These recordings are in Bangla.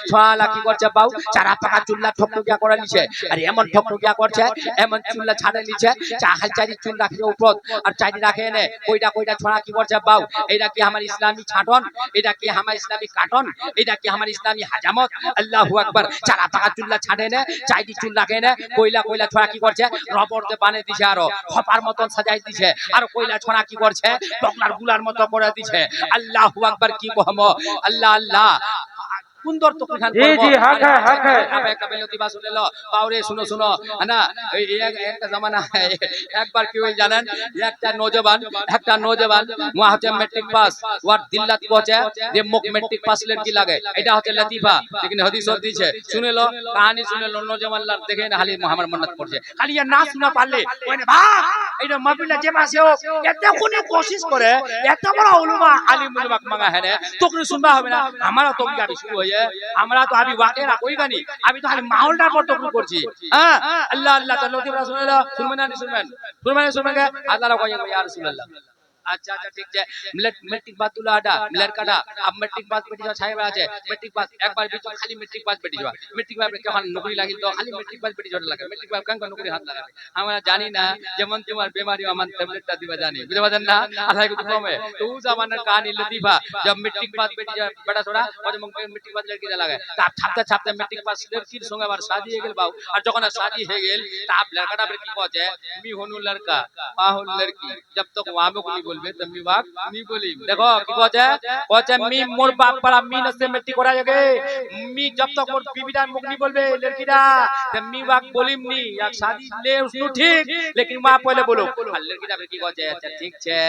ছোঁয়ালা কি করছে বাউ চারা পাকা চুল্লা ঠকঠকিয়া করে নিছে আর এমন ঠকঠকিয়া করছে এমন চুল্লা ছাড়ে নিছে চারি চুল রাখে উপর আর চারি রাখে এনে কইটা কইটা ছোঁয়া কি করছে বাউ এটা কি আমার ইসলামী ছাটন এটা কি আমার ইসলামী কাটন এটা কি আমার ইসলামী হাজামত আল্লাহু আকবার চারা পাকা চুল্লা ছাড়ে নে চারি চুল রাখে এনে কইলা কইলা ছোঁয়া কি করছে রবর দিয়ে বানিয়ে দিছে আর খপার মতন সাজাই দিছে আর কইলা ছোঁয়া কি করছে টকলার গুলার মতো করে দিছে আল্লাহু আকবার কি কহম আল্লাহ আল্লাহ সুন্দর তো কিখান জি জি হক है आप एक बेलती बात सुन लो पावरे सुनो सुनो है ना एक जमाना है एक बार কি হইল জানেন একটা নওজওয়ান ওয়া হচ্ছে ম্যাট্রিক পাস ওয়ার দিল্লাত পৌঁছে যে মুখ ম্যাট্রিক পাস লড়কি লাগে এটা হচ্ছে লতিফা लेकिन हदीस দিছে শুনে লো কাহিনী শুনে লো নওজওয়ান লাগ দেখে না খালি মুহাম্মদ মন্নত করছে খালি না শোনা পারলে কইনে ভাই এটা মাহফিলে যে মাসে হোক এত কোনে কোশিশ করে এত বড় উলামা আলিম উলামা মাঙ্গা है তো কোন শুনবা হবে না আমারও তো কি শুরু হয়ে আমরা তো আবি ওয়াকেরা কই গানি আমি তো খালি মাহলটা পড়তে শুরু করছি হ্যাঁ আল্লাহ আল্লাহ তাআলা নবী রাসূলুল্লাহ শুনবেন আল্লাহ কই ইয়া রাসূলুল্লাহ अच्छा अच्छा ठीक है मैट्रिक पास तुला आटा लड़काटा अब मैट्रिक पास बेटी छाया আছে मैट्रिक पास एक बार बीच खाली मैट्रिक पास बेटी যাওয়া मैट्रिक पास কেমন নকরি লাগিল তো খালি मैट्रिक पास बेटी জড় লাগে मैट्रिक पास কেন নকরি হাত লাগাবে আমরা জানি না যেমন তোমার বেমারি আমার ট্যাবলেটটা দিবা জানি বুঝতে পারেন না আলাই কত কমে তো उ जमाना कहानी लतीफा जब मैट्रिक पास बेटी बड़ा छोड़ा और जब मैट्रिक पास लड़की লাগে তা ছাপতে ছাপতে मैट्रिक पास लड़कीর সঙ্গে আবার शादी হয়ে গেল বাউ আর যখন शादी হয়ে গেল তাপ লড়কাটা কি কইছে মি হনু লড়কা পাহুল লড়কি जब तक वामो को बोलबे तमी बाप नी बोली देखो की कहছে मी मोर बाप पड़ा मी नसे मिट्टी करा जागे मी जब तक मोर बीबीदा मुख नी बोलबे लड़कीदा त मी बाप बोलिम नी या शादी ले उसनु ठीक लेकिन मां पहले बोलो लड़कीदा की कहছে अच्छा ठीक छे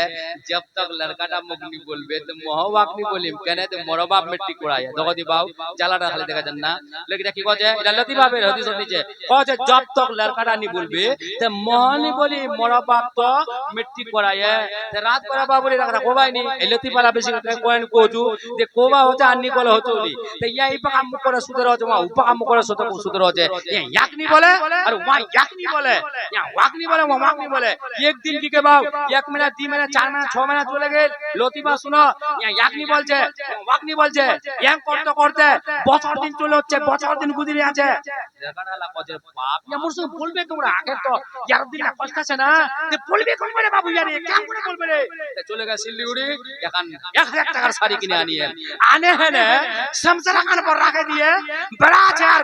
जब तक लड़काटा मुख नी बोलबे त मोह बाप नी बोलिम केने त मोर बाप मिट्टी करा जा देखो दी बाऊ জালাটা খালি দেখা যান না लड़कीदा की कहছে এটা লতিফাবে হাদিস নিচে कहছে जब तक लड़काटा नी बोलबे त मोह नी बोली मोर बाप तो मिट्टी कराए रात पर बाबूले रखा कोबाई नहीं एलती वाला बेसी कोइन कोजू जे कोबा होता अन्नी कोले होतोली तो या इपा काम करे सुधर होते वहां उपा काम करे सुधर होते ये याक नहीं बोले और वहां याक नहीं बोले या वाक नहीं बोले वहां वाक नहीं बोले एक दिन की के बाद 1 महीना 2 महीना 4 महीना 6 महीना चले गए লতিফা শুনো या याक नहीं बोलছে वाक नहीं बोलছে ইয়াং করতে করতে বছর দিন চলে হচ্ছে বছর দিন গুদিরে আছে জাগানালা কজে বাপ या মুরসু বলবে তোমরা আগে তো 11 দিন কষ্ট আছে না যে বলবে কোন করে বাবু यार কেন করে বলবে রে চলে গেছে শিলিগুড়ি এখন 1000 টাকার শাড়ি কিনে आने है ने समसरा कान पर रख दिए बड़ा चार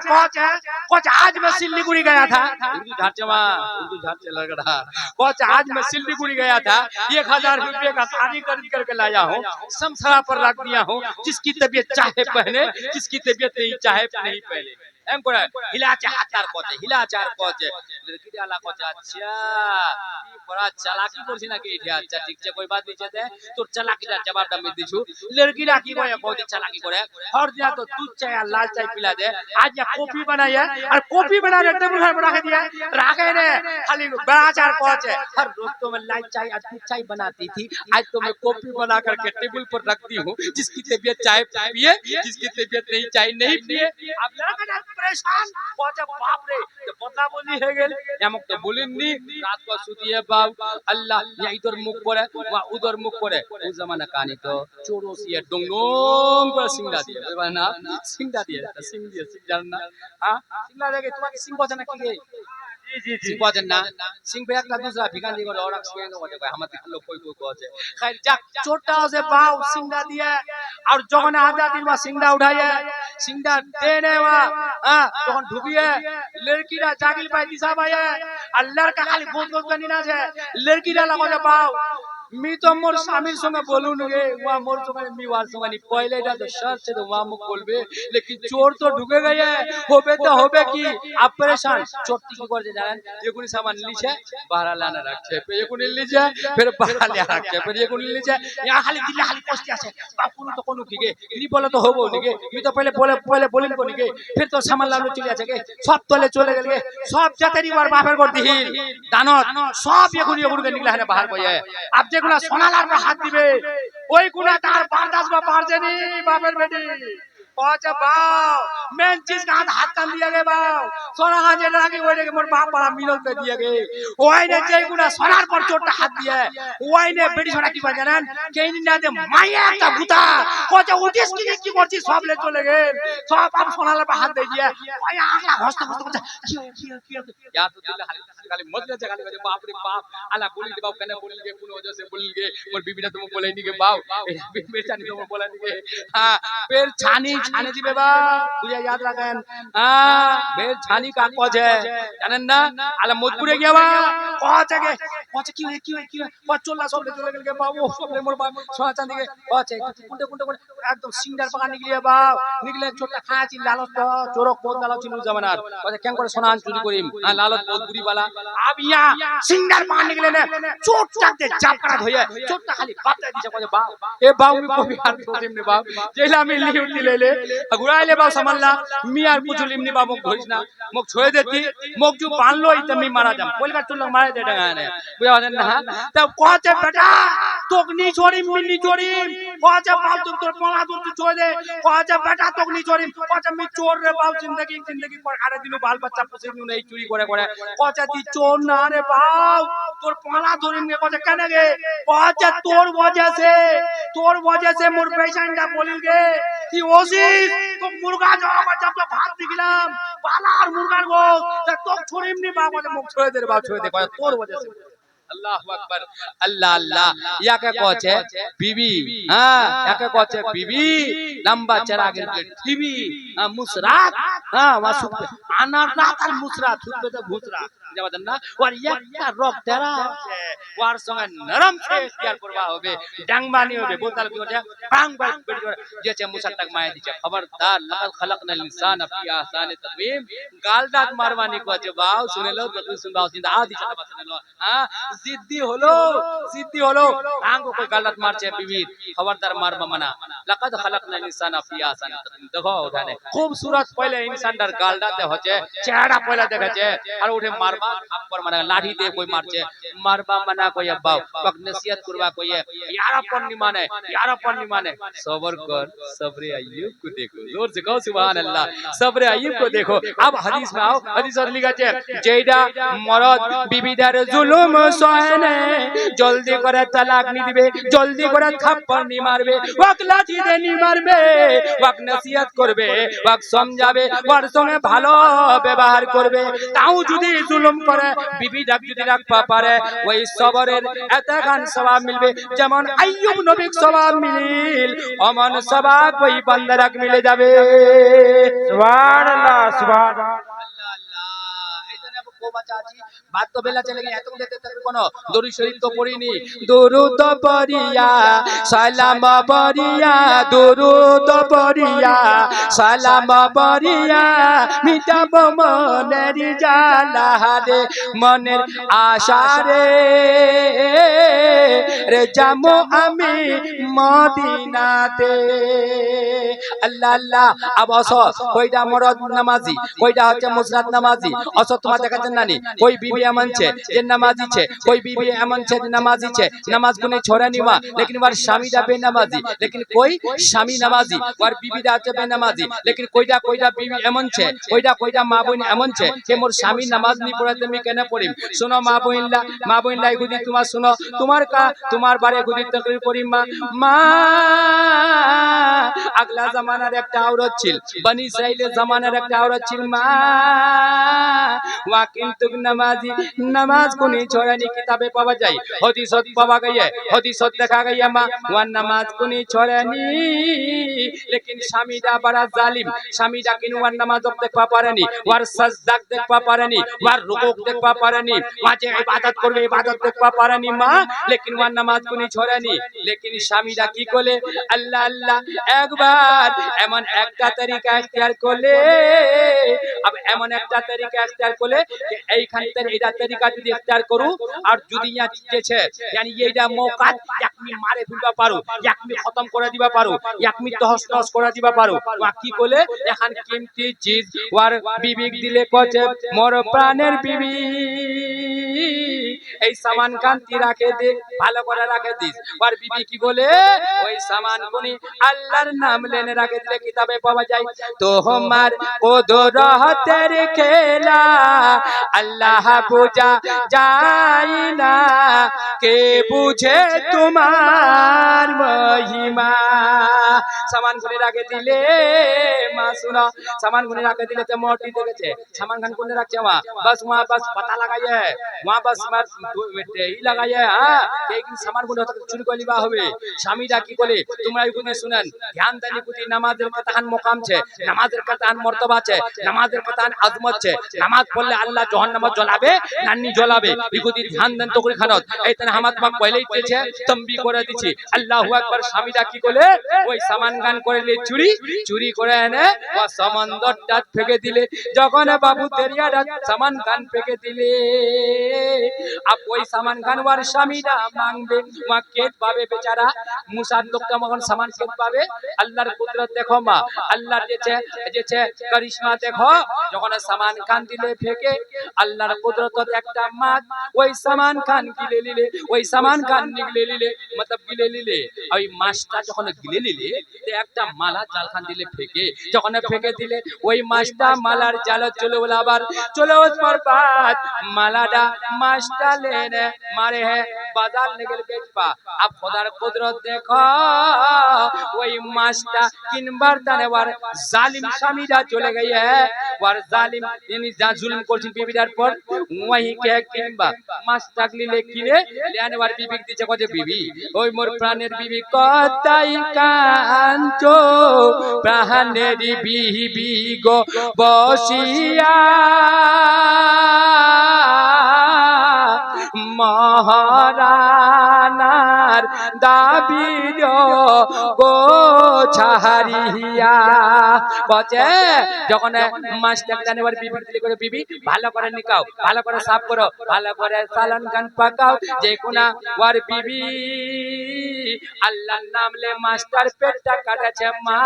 कोच आज मैं सिल्लीगुड़ी गया था उर्दू झारचे लगड़ा कोच आज मैं सिल्लीगुड़ी गया था 1000 रुपए का शादी खरीद करके लाया हूं समसरा पर रख दिया हूं जिसकी तबीयत चाहे पहने जिसकी तबीयत नहीं चाहे नहीं पहने एम করে হিলাচে হাতার কোচে হিলাচার কোচে লড়কি ডালা কোচে আচ্ছা কি বড় চালাকি করছিস নাকি এটা আচ্ছা ঠিক আছে कोई बात नहीं दे তোর চালাকিটার জবাবটা আমি দিছু লড়কিরা কি কয় বহুত চালাকি করে হর দিন তো দুধ চাই আর লাল চাই পিলা दे आज या कॉफी बनाया और कॉफी बना के टेबल पर रख दिया राखे ने खाली बेचार कोचे हर रोज तो मैं लाल चाय और दूध चाय बनाती थी आज तो मैं कॉफी बना करके टेबल पर रखती हूं जिसकी तबीयत चाय पिए जिसकी तबीयत नहीं चाय नहीं पिए अब लड़का परेशान कोचे बाप रे तो बदला बोली है गेल এমক তো বলেননি রাত को सुतिए बाप अल्लाह या इधर मुख करे वा उधर मुख करे ও জামানা কানি তো চোরসিয়া ডংডং করে সিংড়া দিয়ে বুঝবা না সিংড়া দিয়ে সিং দিয়ে সিং জান না हां সিংড়া দেখে তোমাকে সিং বচে না কি গে जी जी सिंह बचन ना सिंह पे एकला दूसरा भिखान दिगो और सिंह बचे भाई हम लोग कोई कोचे खैर जा छोटा से बाव सिंगा दिया और जगन आधा दिन में सिंगा उठाए सिंगा देने वा हां जगन ढुकिए लड़कीरा जागिल पाई दिशा भाई और लड़का खाली गोद गोद करनी ना छे लड़कीरा लगो जे बाव मी तो मोर स्वामीर संगे बोलू गे वा मोर संगे मी वार संगे पहले এটা তো শর্ত ছিল ওয়া মুখ বলবে लेकिन चोर तो ढुके गए होबे तो होबे की आप परेशान चोरती की করে জানেন এগুনি सामान লিছে বাহারা লানা রাখছে फिर এগুনি লিছে फिर বাহারা লে রাখছে फिर এগুনি লিছে ইয়া খালি দিলে খালি কষ্ট আছে বাপুন তো কোন কি গে নি বলে তো হবো নি গে মি তো पहले বলিন কোনি গে फिर तो सामान লানো চলে আছে গে সব তলে চলে গেল গে সব জাতেরি বার বাপের করতে হিল দানত সব এগুনি এগুনি নিকলা है बाहर বয়ে आप गुना सोनालार पर हाथ दिबे ओई गुना तार बारदास में पार जेनी बापेर बेटी अच्छा बाव मेन चीज का हाथ कान दिया गया बाव सोना का जेल लगी वो ने मोर बाप बड़ा मिनल पे दिया गए ওই ने যেই গুনা সোনার পর চোটটা হাত দিয়ে ওই ने বেটি ছোড়া কি করে জানেন কেইনি না দে মাইয়া একটা ভূতা কচে উঠিস কি করছিস সব লে চলে গেল সব আপ সোনার পর হাত দিয়ে দিয়া ওই আগলা হস্ত হস্ত কি या तो दिल खाली मत ले खाली बाप रे बाप आला बोली दे बाप कने बोल के कोनो वजह से बोल के मोर बीबीटा तुम बोले नहीं के बाप बेचानी तुम बोला नहीं के हां फिर छानी छाने दिबे बा बुझे याद রাখেন বেল ছানি কা কজে জানেন না আলা মজপুরে গিয়া বা কচে গে কচে কি চললা সব চলে গেল গে বাবু সব মোর বাপ সোনা চাঁদি গে কচে কোনটা একদম সিঙ্গার পাকা নিগলিয়া বা নিগলে ছোটটা খায়াছি লালত চোরক বহুত লালত ছিল জামানার কচে কেন করে সোনা চুরি করিম লালত বহুত বুড়ি वाला अब यहां सिंगार पान निकले ने चोट चाक दे जाप करा धोए चोटटा खाली बात दिसे कहे बा ए बाऊ मी को बिहार तोदिम ने बाप जेला मी लिउती ले अगुराइले बाऊ समल्ला मी আর পুজুলিম নি বাবু ধরিস না মুখ ছয়ে দেতি মুখ জু বানলো ইতে मी मारा जाम बोलगा चुल्ला मारे दे डगाने बुझा देन ना तब कहते बेटा तोक नी छोड़िम नी छोड़िम कहते बाप तुम तोर पला दूर तू छोड़ दे कहते बेटा तोक नी छोड़िम कहते मी चोर रे बाप जिंदगी पर आरे दिनु बाल बच्चा पुसे नु नहीं चोरी करे कहते ती चोर ना रे बाप तोर पला धरिम के कहते केने गे कहते तोर वजह से मोर पेशेंटटा बोलिल गे ती ओसिस तो मुर्गा जब जब भात दिखलाम पाला और मुर्गार गो तो छोड़िम नी बाप मुख छोड़ दे बाप छोड़ दे कहते तोर वजह से अल्लाहु अकबर अल्लाह अल्लाह याके कहছে बीबी हां याके कहছে बीबी लंबा चरागेर के टीवी मुसरात हां वासुक আনার রাত আর মুসরাত ছুটবে তো ভুসরা জানেন না আর একটা রক তেরা আছে ওর সঙ্গে নরম সে শেয়ার করবা হবে ডাংবানি হবে বোতল কি ওটা বাং বাং যেছে মুসারটাক মায়া দিছে খবরদার লাকাল খলকনাল ইনসান ফি আহসানি তাকওয়িম গাল দাঁত মারবানি কছে বাও শুনে লো তো শুনবাও চিন্তা আদি কথা শুনে লো হ্যাঁ जिद्दी होलो आंगो कोई गलत मारছে বিবির খবরদার মারবা মানা লাকাদ খলকনাল ইনসানা ফি আহসানি তাকওয়িম দেখো ওখানে खूबसूरत पहले इंसानটার গালটাতে হচ্ছে চেহারা পয়লা দেখাচ্ছে আর উঠে মারবা থাপ্পড় মারা লাঠি দিয়ে কই মারছে মারবা মানা কই আব্বা বক নসিহত করবা কই यारपन नहीं माने सब्र कर सब्र अय्यूब को देखो जोर से कहो सुभान अल्लाह सब्र अय्यूब को देखो अब हदीस में आओ हदीस लिखाছে যেইটা মরদ বিবিদার জুলুম সহনে জলদি করে তালাক নি দিবে জলদি করে থাপ্পড় নি মারবে ওয়াক লাঠি দিয়ে নি মারবে ওয়াক নসিহত করবে ওয়াক সমঝাবে ওর সঙ্গে ভালো ব্যবহার করবে তাও যদি জুলুম করে বিবিদাক যদি রাখবা পারে ওই সবরের এতখান সওয়াব মিলবে যেমন আইয়ুব নবীর সওয়াব মিলিল অমন সওয়াব ওই বান্দারাক মিলে যাবে সুবহানাল্লাহ সুবহানাল্লাহ बात तो बेला चले गई तुम देते तक कोनो दरूद शरीफ तो पढ़ी नहीं दुरूद पढ़िया सलाम पढ़िया दुरूद पढ़िया सलाम पढ़िया मिटाब मनेर जाला रे मनेर आशा रे जामो आमी मदिनाते अल्लाह अल्लाह अब असो কয়টা মরদ নামাজি কয়টা হচ্ছে মুসরাত নামাজি असो তোমার দেখাচ্ছেন নানি कोई बीबी एमन छे जे नमाजी छे कोई बीबी एमन छे जे नमाजी छे नमाज कोने छोरा निवा लेकिन वार स्वामी दा बेनमाजी लेकिन कोई स्वामी नमाजी वार बीबी दा छे बेनमाजी लेकिन कोईटा बीबी एमन छे कोईटा मा बोन एमन छे के मोर स्वामी नमाज नी पढ़ाते मी केने पढ़िम सुनो मा बोनला गुदी तुम्हार सुनो तुम्हार बारे गुदी तकरीर करिम मा আগলা জামানার একটা औरत ছিল বনি ইসরাইলের জামানার একটা औरत ছিল মা ওয়া কিন্তু नमाज को नहीं छोड़नी किताबें पावा जाए हदीसत पावा गई है हदीसत देखा गई है मां वह नमाज को नहीं छोड़नी लेकिन शामीदा बड़ा जालिम शामीदा किन वह नमाज देख पा पारेनी वर सजदा देख पा पारेनी वर रुकूक देख पा पारेनी वह जे इबादत करबे इबादत देख पा पारेनी मां लेकिन वह नमाज को नहीं छोड़नी लेकिन शामीदा की कोले अल्लाह अल्लाह एक बार एमन একটা তরিকা ইখতিয়ার করলে अब एमन একটা তরিকা ইখতিয়ার করলে এইখান থেকে এটা তরিকা যদি ইখতিয়ার করু আর যদি ইয়া যেছে यानी এইটা মৌকা একমি মারে ফেলবা পারো একমি খতম করে দিবা পারো একমি তহস নহস করে দিবা পারো ওয়া কি বলে এখন কিমতি চিজ ওয়ার বিবিক দিলে কচে মোর প্রাণের বিবি এই সামান খান তুই রাখে দে, ভালো করে রাখে দিস। আর বিবি কি বলে ওই সামান গুনি আল্লাহর নাম লেনে রাখে দিলে কিতাবে পাওয়া যায় তোমার কুদরতের খেলা আল্লাহ বুঝা যায় না, কে বুঝে তোমার মহিমা। সামান গুনি রাখে দিলে মা सुनो सामान गुने रखे दिले ते मोटी देखे छे सामान खान गुने रखे वहां बस पता लगाइए वहां बस ही लगाइए। हां लेकिन सामान गुने तो चुरी कर लिबा होबे। স্বামীরা কি বলে তোমরা এগুনে শুনেন ধ্যান দেনি প্রতি নামাজের কতান মোকাম আছে, নামাজের কতান মর্তবা আছে, নামাজের কতান আজমত আছে। নামাজ পড়লে আল্লাহ জাহান্নামে জ্বলাবে নানি জ্বলাবে এগুদি ধ্যান দেন তো করে খানত। এইখানে হামাত মা পয়লাই দিয়েছে তম্বি করে দিছি আল্লাহু আকবার। স্বামীরা কি বলে ওই সামান গান করলে চুরি করে এনে समंदरটা फेंके दिले যখন বাবু দরিয়াটা সামান খান फेंके दिले अब ওই সামান খান ওর স্বামীরা মাংবে মা কেত পাবে বেচারা মুসার লোকটা যখন সামান কেত পাবে। আল্লাহর কুদরত দেখো মা, আল্লাহর যেছে করিশ্মা দেখো। যখন সামান খান দিলে फेंके আল্লাহর কুদরত একটা মাছ ওই সামান খান গিলে নিলে, ওই সামান খান নিগলে নিলে मतलब গিলে নিলে। ওই মাছটা যখন গিলে নিলে একটা মালা জাল খান দিলে फेंके যখন फेंके दिले ওই মাছটা মালার জাল চলে বলে আবার চলে ওস পর বাদ মালাটা মাছটা লেনে মারে है बाजार निकल बेचपा। अब खुदार कुदरत देखो ওই মাছটা কিনবার দানে ওর জালিম স্বামীরা চলে গই है ওর জালিম ইনি যা জুলুম করছেন বিবিটার পর ওই কে কিনবা মাছটা গলিলে কিনে লেনে ওর বিবি দিছে কজে বিবি ওই মোর প্রাণের বিবি কতাই কাঞ্চো প্রাণের বিবি গো বসিয়া মহারানার দাবির গো ছাড়িয়া বচে যখন মাছটা জানেবার বিবি দিলে করে বিবি ভালো করে নিকাও, ভালো করে সাফ করো, ভালো করে সালান খান পাকাও যে কোনা ওর বিবি আল্লাহর নাম লে মাস্টার পেটটা কাটাছে মা।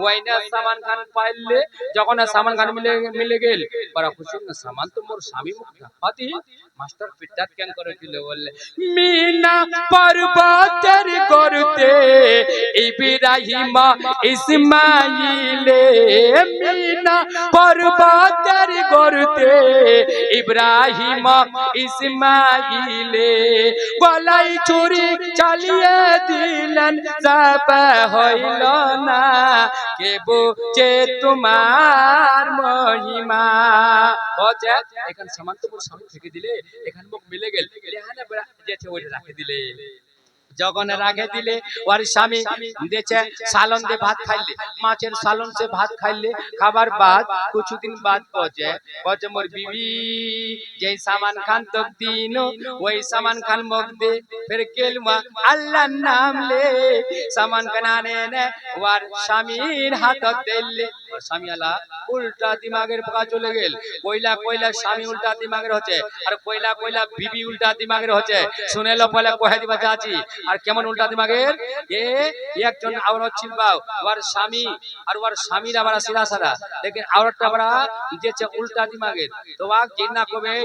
ওইনা সামান খান পাইলে যখন সামান খান মিলে গেল বড় খুশি না সামান তো মোর স্বামী মুখটা পাতি মাস্টার পেটটা কেন করে দিল বললে মিনা পর্বতের করতে ইব্রাহিম ইসমাইলে মিনা পর্বতের করতে ইব্রাহিম ইসমাইলে গলায় ছুরি চালিয়ে দিলেন যাবে হইল না কে বুঝে তোমার মহিমা। বচে এখানে সামান তো মোর স্বামী থেকে দিলে এখানে মুখ মিলে গেল এখানে যেছে ওইটা রাখে দিলে যখন রাখে দিলে ওর স্বামী দেছে সালন দে ভাত খাইলে মাছের সালন সে ভাত খাইলে খাবার বাদ কিছুদিন বাদ পচে মোর বিবি যেই সামান খান তো দিন ওই সামান খান মুখ দে ফির কেলমা আল্লাহর নাম লে সামান খান আনে নে ওর স্বামীর হাত দিলে ওর স্বামী আলা উল্টা দিমাগের পোকা চলে গেল। কইলা কইলা স্বামী উল্টা দিমাগের হচ্ছে আর কইলা কইলা বিবি উল্টা দিমাগের হচ্ছে। শুনেলো পয়লা কহে দিবা চাচি আর কেমন উল্টা দিমাগের এ একজন আওরত ছিল বাও ওর স্বামী আর ওর স্বামীর আবার সিধা সাদা लेकिन औरतটা বড় যেছে উল্টা দিমাগের। তো ওয়া কিনা কবে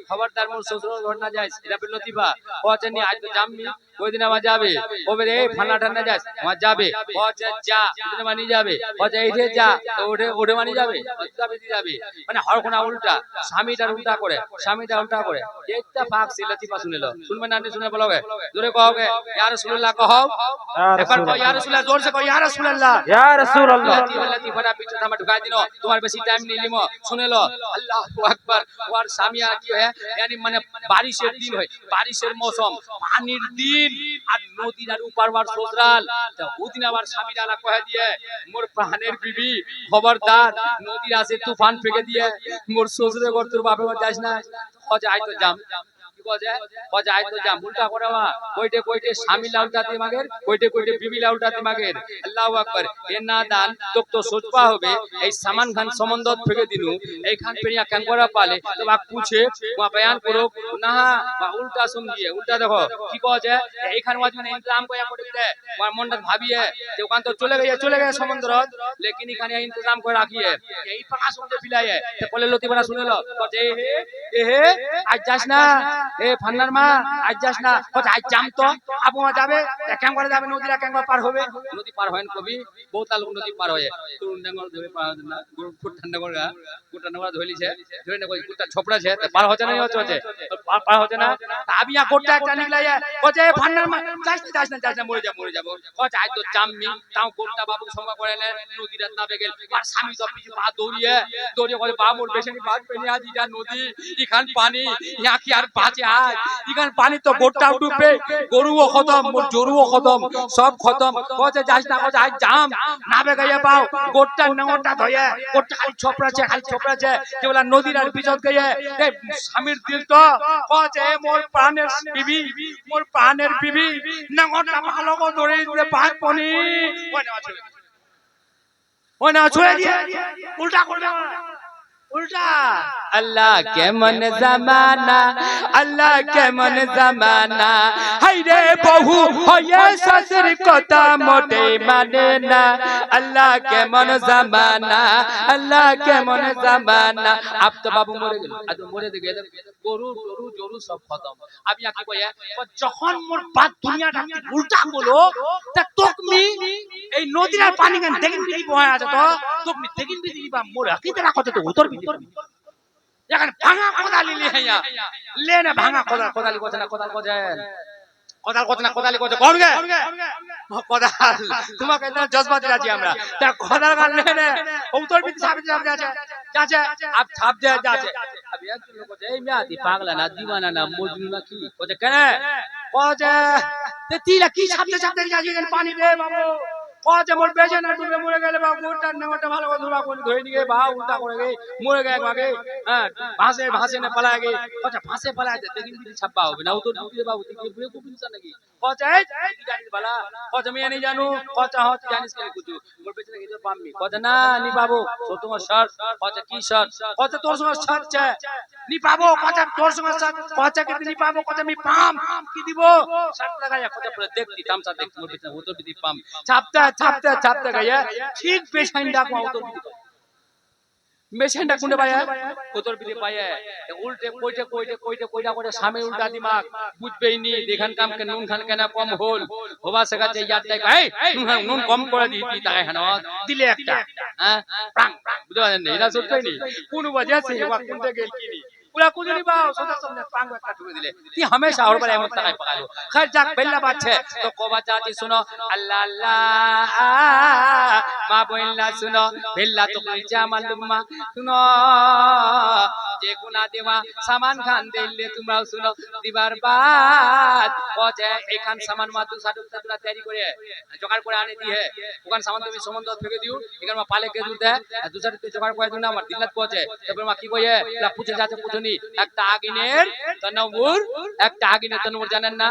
খবরদার মোর শ্বশুর ঘর না যাইস এটা বিলতিবা ও জানি আজ তো জামনি ওই দিন আবার যাবে ওবে রে ফানা ঠান্ডা যাস ওয়া যাবে ও যা দিন মানি যাবে ও যাইতে যা তো ওঠে মানি যাবে যাবে যাবে মানে হরকোনা উল্টা স্বামীটার উল্টা করে স্বামীটা উল্টা করে একটা ফাক সিলতিবা শুনেলো শুনবে না শুনে বলবে জোরে কওগে ইয়া রাসূলুল্লাহ কहो একবার কও ইয়া রাসূলুল্লাহ জোর से कहो ইয়া রাসূলুল্লাহ ইয়া রাসূলুল্লাহ লতিফা পিছে থামা ঢুকাই দিনো তোমার বেশি টাইম নেই লিমো শুনেলো আল্লাহু আকবার। ওর স্বামী আর কি হয় यानी মানে বারিশের দিন হয় বারিশের মৌসুম পানির দিন আর নদীর আর উপরবার সসরাল তো ওদিন আবার স্বামী ডালা কহে দিয়ে মোর প্রাণের বিবি খবরদার নদীর আসে তুফান ফেকে দিয়ে মোর শ্বশুরে ঘর তোর বাপে ঘর যাস না খোঁজ আই তো জাম बजाय तो जा उल्टा करवा कोइटे कोइटे शामिल उल्टा दिमागेर कोइटे कोइटे बिबिला उल्टा दिमागेर আল্লাহু আকবার। এ না দান তোক তো সোচপা হবে এই সামান খান সম্বন্ধ ফেকে দিনু এইখান পেরিয়া কেন করা পালে তো বাক পুছে ওয়া বয়ান করো না বা উল্টা শুন দিয়ে উল্টা দেখো কি কছে এইখান ওয়াজ মানে ইন্তজাম কয়া করে দে ওর মনটা ভাবিয়ে যে ওখান তো চলে গেছে সমুদ্র लेकिन এখানে ইন্তজাম করে রাখিয়ে এই পাকা শুনতে ফিলায়ে তো বলে লতি বলা শুনেলো কছে এ হে আজ যাস না এ ফান্নার মা আজ যাস না কত আজ জাম তো আপু মা যাবে কেমন করে যাবে নদীরা কেমন পার হবে নদী পার হয় কবি বহুতা লোক নদী পার হয় তরুণ ডাঙ্গর ধরে পার হয় না ফুটঠান ডাঙ্গর ধইলিছে ধরে না কুটা ছোপড়াছে পার হচ্ছে না হচ্ছে পার হচ্ছে না আমি গোটা একটা নিকলাই কচে ফান্নার মা যাস না মরে যাব কচ আজ তো জামমি তাও গোটা বাবু সময় করে না নদীরা নাবে গেল আর স্বামী তো পিছু পা দৌড়িয়ে করে পা মোর বেশি বাদ পেনি আজ ইটা নদী ইখান পানি ইয়া কি আর বাঁচে আজ ইখান পানি তো গোটা ডুবে গরুও খতম মোর জরুও খতম সব খতম কচে যাস না কচে আজ জাম নাবে গিয়ে পাও গোটা নেওটা ধয়ে গোটা খালি ছোপড়াছে যেগুলা নদীর আর পিছত গিয়ে এই স্বামীর দিল তো কচে মোর প্রাণের বিবি নেওটা ভালো করে ধরে দিতে পাঁচ পনি ওই না ছুঁয়ে দিয়ে উল্টা করবে উল্টা আল্লাহ কেমন জামানা হাই রে বহু হয়ে শাশুর কথা মোটে মানে না আল্লাহ কেমন জামানা আপ তো বাবু মরে গেল আজ মরে গেল গরু সব খতম আমি কি কই যখন মোর বাদ দুনিয়াটা উল্টা হলো তা তোকমি এই নদীর পানি কেন দেখিন কি বয় আছে তো তোকমি দেখিন দিবা মোর আকিতে রাখো তো উত্তর এখন ভাঙা কোদালি লিয়া লেনে ভাঙা কোদালি কোছে না কোদালি কোছে করবে কোদাল তোমাকে না জজবা দিলাছি আমরা তা কোদাল গাল লেনে উত্তর বিধি সাবিত আছে আপ ছাপ দে যাচ্ছে আবি একজন লোক কোছে এই মিয়াদি পাগলা না দিওয়ানা না মজনু না কি কোছে কেন কোছে তে তিলা কি ছাপতে যাচ্ছে পানি রে বাবু কচে মোর বেজে না ডুবে মরে গেলে বা গোটা নেওয়াটা ভালো করে ধরা করে ধরে নিয়ে বা উল্টা করে গে মরে গেল আগে হ্যাঁ ভাসে না পালা গে কচে ভাসে পালা যায় দেখিন দিদি ছাপা হবে না ও তো দিদি বাবু দিদি বুয়ে খুব ইনসান নাকি কচে কি জানিস বালা কচে আমি জানি জানু কচে হত জানিস কেন কুছু মোর বেজে গেছে পামমি কচে না নি বাবু তো তোমার শর্ট কচে কি শর্ট কচে তোর সঙ্গে শর্ট চে নি পাবো কচে তোর সঙ্গে শর্ট কচে কি নি পাবো কচে আমি পাম কি দিব শর্ট লাগায়া কচে পুরো দেখতি তামসা দেখ মোর বেজে ও তো দিদি পাম ছাপতে গিয়ে ঠিক পেছাইন্ডা কো উত্তর দিতে মেশিনটা কোনে পায় উত্তর দিতে পায় উল্টে কইটা করে সামনে উল্টা দিমাগ বুঝবেই নি দেখান কাম কে নুন খান কেনা কম হল হবা সেগাতে ইয়াদ দেখ এই নুন কম করে দিতি তাই হানা দিলে একটা হ্যাঁ প্রাং বুঝা জানেন এরা সত্যই নি কোন বাজে আছে এবার কোনতে গেল কি নি পুরা কুজনি বাও সোজা সামনে পাঙ্গ একটা ঢুকে দিলে তুই हमेशा और बड़े मत ताकाय पकालो खैर जाक बेल्ला बात छे तो कोबा जाती सुनो अल्लाह अल्लाह मा बोइला सुनो बेल्ला तो कइचा मालूम सुनो যে গুনা দেওয়া সামান খান দিলে তোমরা শুনো দিবার বাদ কজে এখান সামান মা দু সাডু সাডুরা তৈরি করে জোগাড় করে আনে দিয়ে ওখান সামান তুমি সম্বন্ধ ফেকে দিও এখান মা পালে কে দুধ দে দু সাডু জোগাড় করে দিও না আমার দিলাত পৌঁছে তারপর মা কি কইয়ে লা পুছে যাচ্ছে পুছনি একটা আগুনের তনবুর জানেন না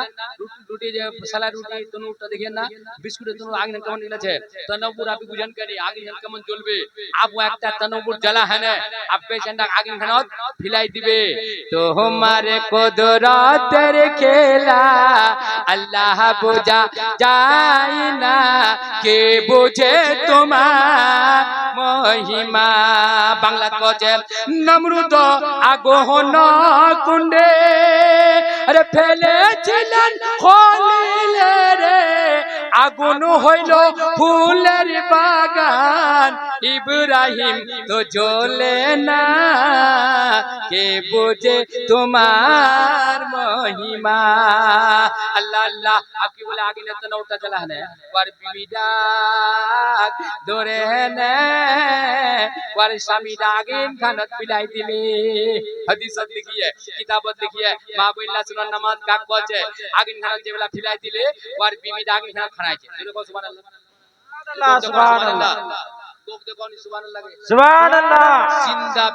রুটি যে সালা রুটি তনবুরটা দেখেন না বিস্কুটের তনবুর আগুন কেমন নিলেছে তনবুর আপনি বুঝেন কেন আগুন কেমন জ্বলবে আপু একটা তনবুর জ্বালা হ্যাঁ आप पेशेंट आगिन खानत फिलाई दिबे तो हमारे कुदरतेर खेला अल्लाह बुझा जाय ना के बुझे तुम्हार महिमा बांगला कोचे नमरुद आगोहन कुंडे अरे ফেলেছিলেন খলিলে রে আগুন হইল ফুলের বাগান ইব্রাহিম তো জ্বলে না কে বুঝে তোমার মহিমা আল্লাহ আল্লাহ আপনি বলে আগুনে তো নৌটা জ্বালা है और बीवी डाक ধরে নে और স্বামী আগুন খানত পিলাই দিলে হাদিসত লিখি है কিতাবত লিখি है মা বইলা সুনান নামাজ কাক বলছে আগুন খানত যেবেলা পিলাই দিলে और बीवी আগুন খানত খানাইছে জোরে কও সুবহানাল্লাহ সুবহানাল্লাহ लोग देखो नहीं सुभान अल्लाह जिंदा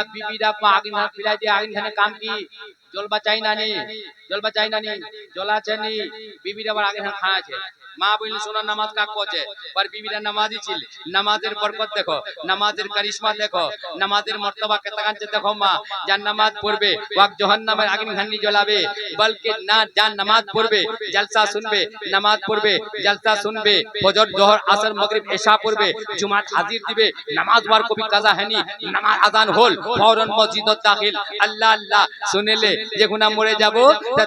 बीबी डाक को आगिन खान पिलाई दे आगिन खाने काम की जल बचाई नानी जला चनी बीबी डाक आगिन खान खाया छे মা বইল সোনা নামাজ কাক কোচে पर बीबीরা নামাজি ছিল নামাজের বরকত দেখো নামাজের কারিশমা দেখো নামাজের মর্তবা কতখান দেখো মা যার নামাজ পড়বে ওয়াক জাহান্নামের আগুন ঘানি জ্বলাবে বলকে না যার নামাজ পড়বে জলসা শুনবে নামাজ পড়বে জলসা শুনবে ফজর জোহর আসর মাগরিব ইশা পড়বে জুমাত হাজির দিবে নামাজ ওয়ার কবি কাজা হয়নি নামাজ আযান হল ফৌরন মসজিদত দাখিল আল্লাহ আল্লাহ শুনেলে যখন মরে যাব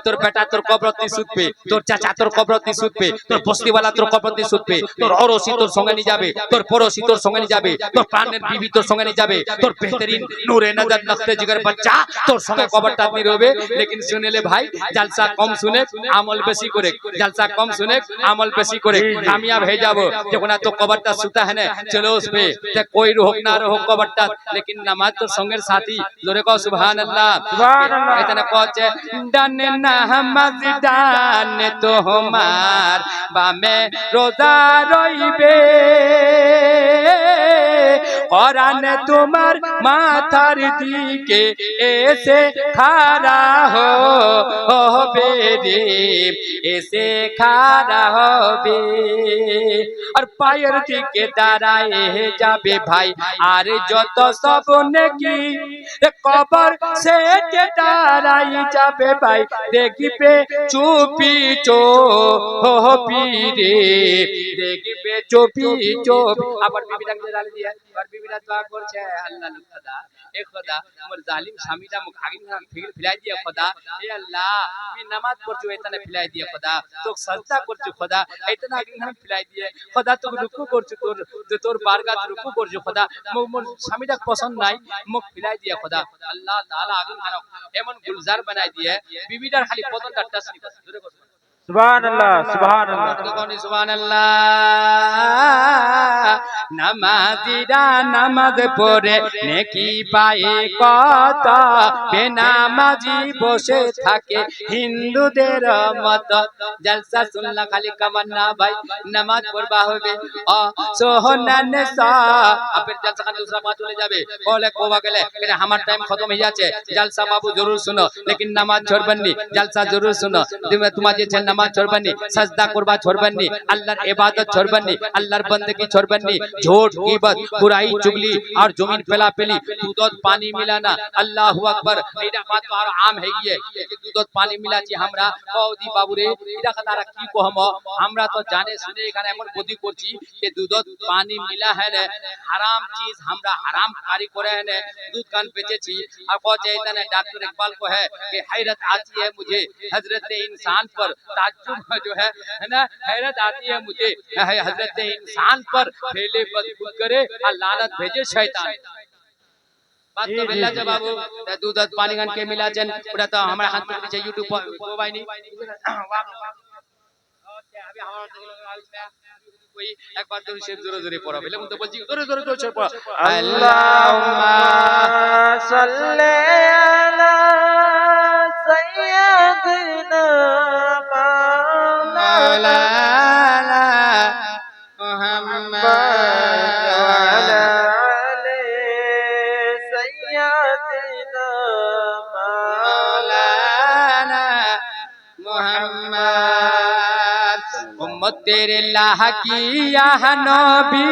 তোর বেটা তোর কবরতে সুতবে, তোর চাচা তোর কবরতে সুতবে, তোর বস্তিওয়ালা তোর কবরতে সুতবে, তোর অরসি তোর সঙ্গে নিয়ে যাবে, তোর পড়োশি তোর সঙ্গে নিয়ে যাবে, তোর প্রাণের বিবি তোর সঙ্গে নিয়ে যাবে, তোর বেহতরিন নূরে নজর নখতে জিগর বাচ্চা তোর সঙ্গে কবরটা আপনি রবে। লেকিন শুনেলে ভাই জলসা কম শুনে আমল বেশি করে, জলসা কম শুনে আমল বেশি করে কামিয়াব হয়ে যাব। যখন তো কবরটা সুতা है ना चलो उस पे ते कोई रोक ना रहो कबरटा, लेकिन नमाज तो संगेर साथी जोरे को सुभान अल्लाह इतना कहचे डाने नमाज डाने तो हमार बामे रोजा रइबे कुरान तुम्हार माथार दिके ऐसे खड़ा हो बेरे ऐसे खड़ा होबे और पायर दिके दाঁড়ায়ে যাবে ভাই আর যত সব নেকি কবর সে দাঁড়াই যাবে ভাই দেখবে চুপি চুপি রে দেখবে চুপি চুপ। আবার বিবিটাকে জ্বালিয়ে দিয়ে আর বিবিটা দোয়া করছে আল্লাহ খোদা এ খোদা মোর জালিম স্বামীটা মুখ আগিন ফিলাই দিয়ে খোদা এ আল্লাহ আমি নামাজ পড়ছি এতনে ফিলাই দিয়ে খোদা তো সাজদা করছি খোদা এতনে আগিন ফিলাই দিয়ে খোদা তো রুকু করছি তোর বারগাত রুকু করছি খোদা মোর স্বামীটা পছন্দ নাই মুখ ফিলাই দিয়ে খোদা আল্লাহ তাআলা আগিন এমন গুলজার বানাই দিয়ে বিবিটার খালি পতনটা টাচ করে জোরে কথা সুবহানাল্লাহ সুবহানাল্লাহ সুবহানাল্লাহ। নামাজিরা নামাজ পড়ে নেকি পায় কত, বেনামাজি বসে থাকে হিন্দুদের মত। জলসা শুনলা খালি কামান্না ভাই নামাজ পড়বা হবে ও সোহনান সা আপের জলসা খান दूसरा बात চলে যাবে বলে কোবা গেলে এটা আমার টাইম খতম হয়ে যাচ্ছে। জলসা বাবু জরুর শুনো लेकिन নামাজ छोड़बन नी, जलसा जरूर सुनो तुम्हारे जे नमाज छोड़बन नी, सजदा करबा छोड़बन नी, अल्लाहर इबादत छोड़बन नी, अल्लाहर बंदगी छोड़बन नी, झूठ गीबत बुराई चुगली और जमीन पेलापेली दूध पानी मिलाना अल्लाहु আকবার এটা বাত আর আম হয়ে গিয়ে দুধ পানি মিলাছি আমরা কওদি বাবুরে এটা তারা কি কহম আমরা তো জানে শুনে এখানে এমন বুদ্ধি করছি যে দুধ পানি মিলা है ना हराम चीज हमरा हराम कारी करे है ना दूध कान बेचेছি और कहते इतने डॉक्टर इकबाल को है कि हैरत आती है मुझे हजरत इंसान पर ताज्जुब जो है ना हैरत आती है मुझे हजरत इंसान पर फैले बदबू करे और लानत भेजे शैतान। बात तो बेला जब बाबू दूध पानी गान के मिला जन पूरा तो हमारे हाथ में पीछे यूट्यूब पर मोबाइल नहीं अभी हमारा कोई एक बार तो शेर जोरे जोरे पढ़ा पहले तो बोलছি जोरे जोरे जोरे पढ़ा अल्लाहुम्मा सल्ली अला सय्यिदिना मौलाना मुहम्मद अला आले सय्यिदिना मौलाना मुहम्मद उम्मतेर लाहकिया नबी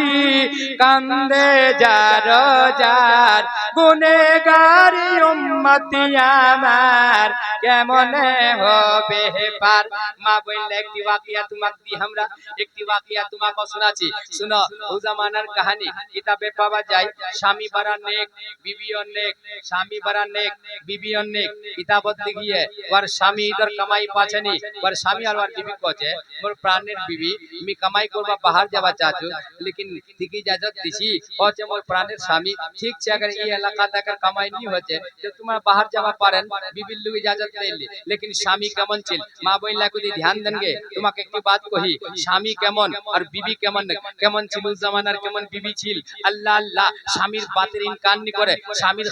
कंदे जारो जार गुनेगारी उम्मती আমার কেমনে হবে পার। মা বললে একটি ওয়াকিয়া তোমাকে দি আমরা একটি ওয়াকিয়া তোমাকে শোনাচ্ছি শুনো। ও জামানার কাহিনী কিতাবে পাওয়া যায় স্বামী বড় নেক বিবি অনেক, স্বামী বড় নেক বিবি অনেক কিতাবত লিখিয়ে ওর স্বামী ইধর কামাই পাছেনি ওর স্বামী আর ওর বিবি কছে মোর প্রাণের বিবি আমি কামাই করবা বাহার যাবা চাচু लेकिन ঠিক ইজাজত দিছি কছে মোর প্রাণের স্বামী ঠিক আছে अगर এই এলাকা থেকে কামাই নি হচ্ছে তো তোমার বাহার যাবা পারেন বিবির লোক ইজাজত দিলে लेकिन স্বামী কেমন ছিল মা বইলা কদি ধ্যান দেনগে তোমাকে একটি বাত কহি স্বামী কেমন আর বিবি কেমন কেমন ছিল জামানার কেমন বিবি ছিল আল্লাহ আল্লাহ স্বামীর বাতের ইনকার নি করে স্বামীর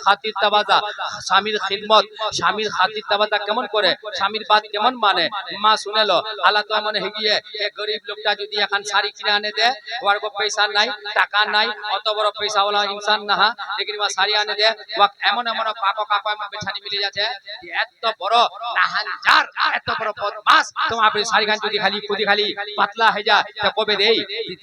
খাতির তাওয়াজা স্বামীর খিদমত স্বামীর খাতির তাওয়াজা কেমন করে স্বামীর বাত কেমন মানে মা শুনেলো আলা তো মনে হে গিয়ে এক গরিব লোকটা যদি এখন শাড়ি কিনে আনে দে ওর কো পয়সা নাই টাকা নাই অত বড় পয়সা वाला इंसान না लेकिन वो শাড়ি আনে দে ও এমন এমন কাকো কাকো এমন বেছানি মিলে যাচ্ছে যে এত বড় নাহানজার এত বড় বদমাশ তোমার আপনি শাড়ি খান যদি খালি খুদি খালি পাতলা হয়ে যায় তো কবে দেই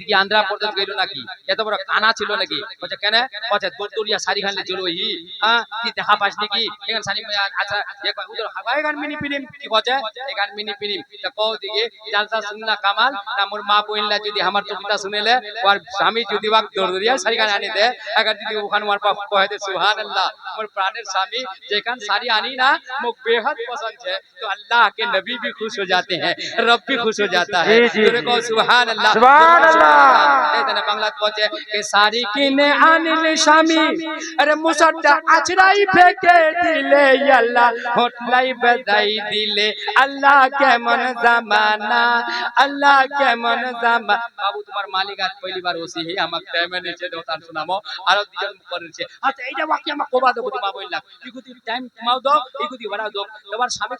কি আন্ধ্রা প্রদেশ গেল নাকি এত বড় কানা ছিল নাকি বলে কেন বলে দূরদূরিয়া শাড়ি খানলে চলো হি হ্যাঁ কি দেখা পাস নাকি এখানে শাড়ি আচ্ছা এক উধর হাওয়াই গান মিনি ফিল্ম কি বলে এখান মিনি ফিল্ম তো কও দিকে জালসা শুননা কামাল না মোর মা বইনলা যদি আমার টুকিটা শুনেলে ওর স্বামী যদি বাক দৌড়িয়া শাড়িখান আনি দে अगर যদি ওখান মার পাপ কহে দে সুবহানাল্লাহ मोर प्राणेर स्वामी जेखान साड़ी आनी ना मुझ बेहद पसंद है तो अल्लाह के नबी भी खुश हो जाते हैं रब भी खुश हो जाता है तेरे को सुभान अल्लाह इतने बांग्ला पहुंचे के साड़ी किने आनिले स्वामी अरे मुसद्दा अचराई फेंके दिले अल्लाह होटलाई बधाई दिले अल्लाह के मन जमाना अल्लाह के मन जमा बाबू तुम्हार मालिक आज पहली बार ओसी है আমাক টাইমে নিচে দোতান শোনামো আর দুজন করেছে আচ্ছা এইটা বাকি আমাক কোবা দাও মা বললা ইগুতি টাইম কমাও দাও ইগুতি বাড়াও দাও তোমার স্বামী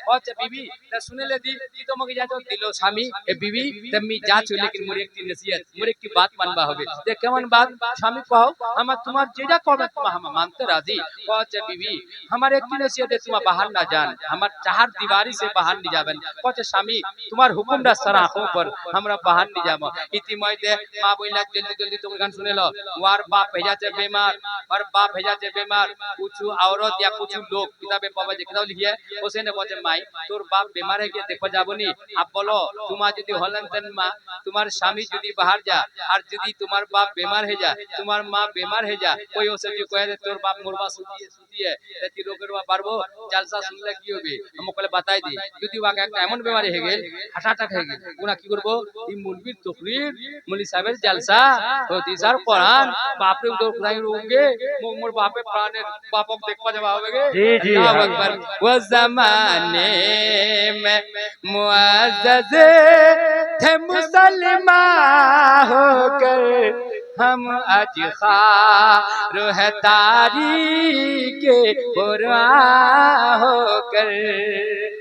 কচ্ছে বিবি তা শুনেলে দি কি তোমাকে যাচো দিলো স্বামী এ বিবি তুমি যাচো लेकिन মোর একটি নসিহত মোর একটি বাত মানবা হবে যে কেমন বাত স্বামী কও আমার তোমার যেটা কবে তুমি हम मानते राजी कচ্ছে বিবি আমার একটি নসিহত है तुम बाहर ना जान আমার चार दीवारी से बाहर नहीं जाबेन कচ্ছে স্বামী তোমার হুকুমটা সরাখো पर हमरा बाहर नहीं जाबो ইতিমধ্যে মা বইলা জলদি জলদি তুমি গান শুনেলো ওর বাপ ভেজাছে বেমার और बाप भेजाचे बीमार कुछ औरत या कुछ लोग किताबे पावा जे किताब लिखिए ओसेने बोले माई तोर बाप बीमार है के देखो जाबोनी आप बोलो तुमा यदि हलन तन मा तुम्हार स्वामी यदि बाहर जा और यदि तुम्हार बाप बीमार है जा तुम्हार मां बीमार है जा कोई ओसे जो कहे दे तोर बाप मुरबा सुती है एती रोगरवा पारबो जलसा सुनले की होबे हम कोले बताई दी यदि वाके একটা এমন বেমারি হয়ে গেল হার্ট অ্যাটাক হয়ে গেল ওনা কি করব এই মুলবির তকরির মুলি সাহেবের জলসা হতি স্যার কোরআন বাপরে তো খুদাই রোগে मोर बापे प्राणे बापों को देखवा जब आओगे अल्लाहु अकबर वो ज़माने में मुअज़्ज़ज़ थे मुसलमान होकर हम आज खार है तारीख कुरान होकर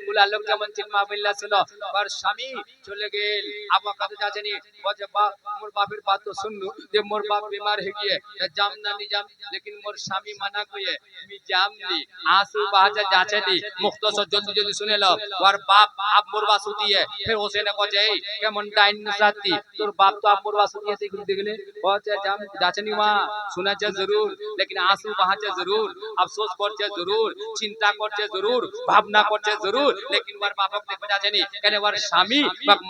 बुला लोग जमन चिल्मा बिल्ला सुनो पर स्वामी चले गेल अब कत जाचनी बजे बाप मोर बापेर बात तो सुन लू जे मोर बाप बीमार है गए जाम ना नहीं जाम लेकिन मोर स्वामी मना कइए मी जाम ली आंसू बहा जाचनी मुख्तसर जल्दी जल्दी सुने लो और बाप आप मोरबा सुती है फिर ओसे ने कहे केमन डाइन साथी तोर बाप तो आप मोरबा सुती है देख देखले कहे जाम जाचनी मा सुना चे जरूर लेकिन आंसू बहा चे जरूर अफसोस करछे जरूर चिंता करछे जरूर भावना करछे जरूर लेकिन वार बाप को देखो जाचनी केने वार स्वामी बाप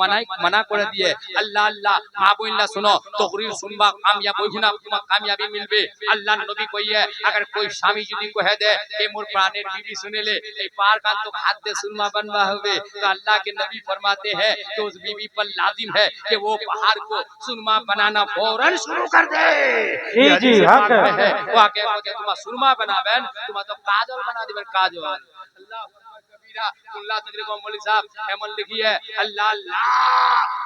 मना करे दिए अल्लाह अल्लाह मा बोइला सुनो तकरीर सुनबा कामयाब होइना तुम्हार कामयाबी मिलबे अल्लाह नबी कहिए अगर कोई स्वामी यदि कहे दे ए मोर प्राणेर बीबी सुनेले ए पार कान तो हाथ दे सुनमा बनवा होवे तो अल्लाह के नबी फरमाते हैं कि उस बीबी पर लाजिम है कि वो पहाड़ को सुरमा बनाना फौरन शुरू कर दे जी हक है वो आके तुम सुरमा बनाबेन तुम तो काजल बना दिबेन काजल अल्लाह अल्लाह तकरीर को मौलवी साहब एमन लिखी है अल्लाह अल्लाह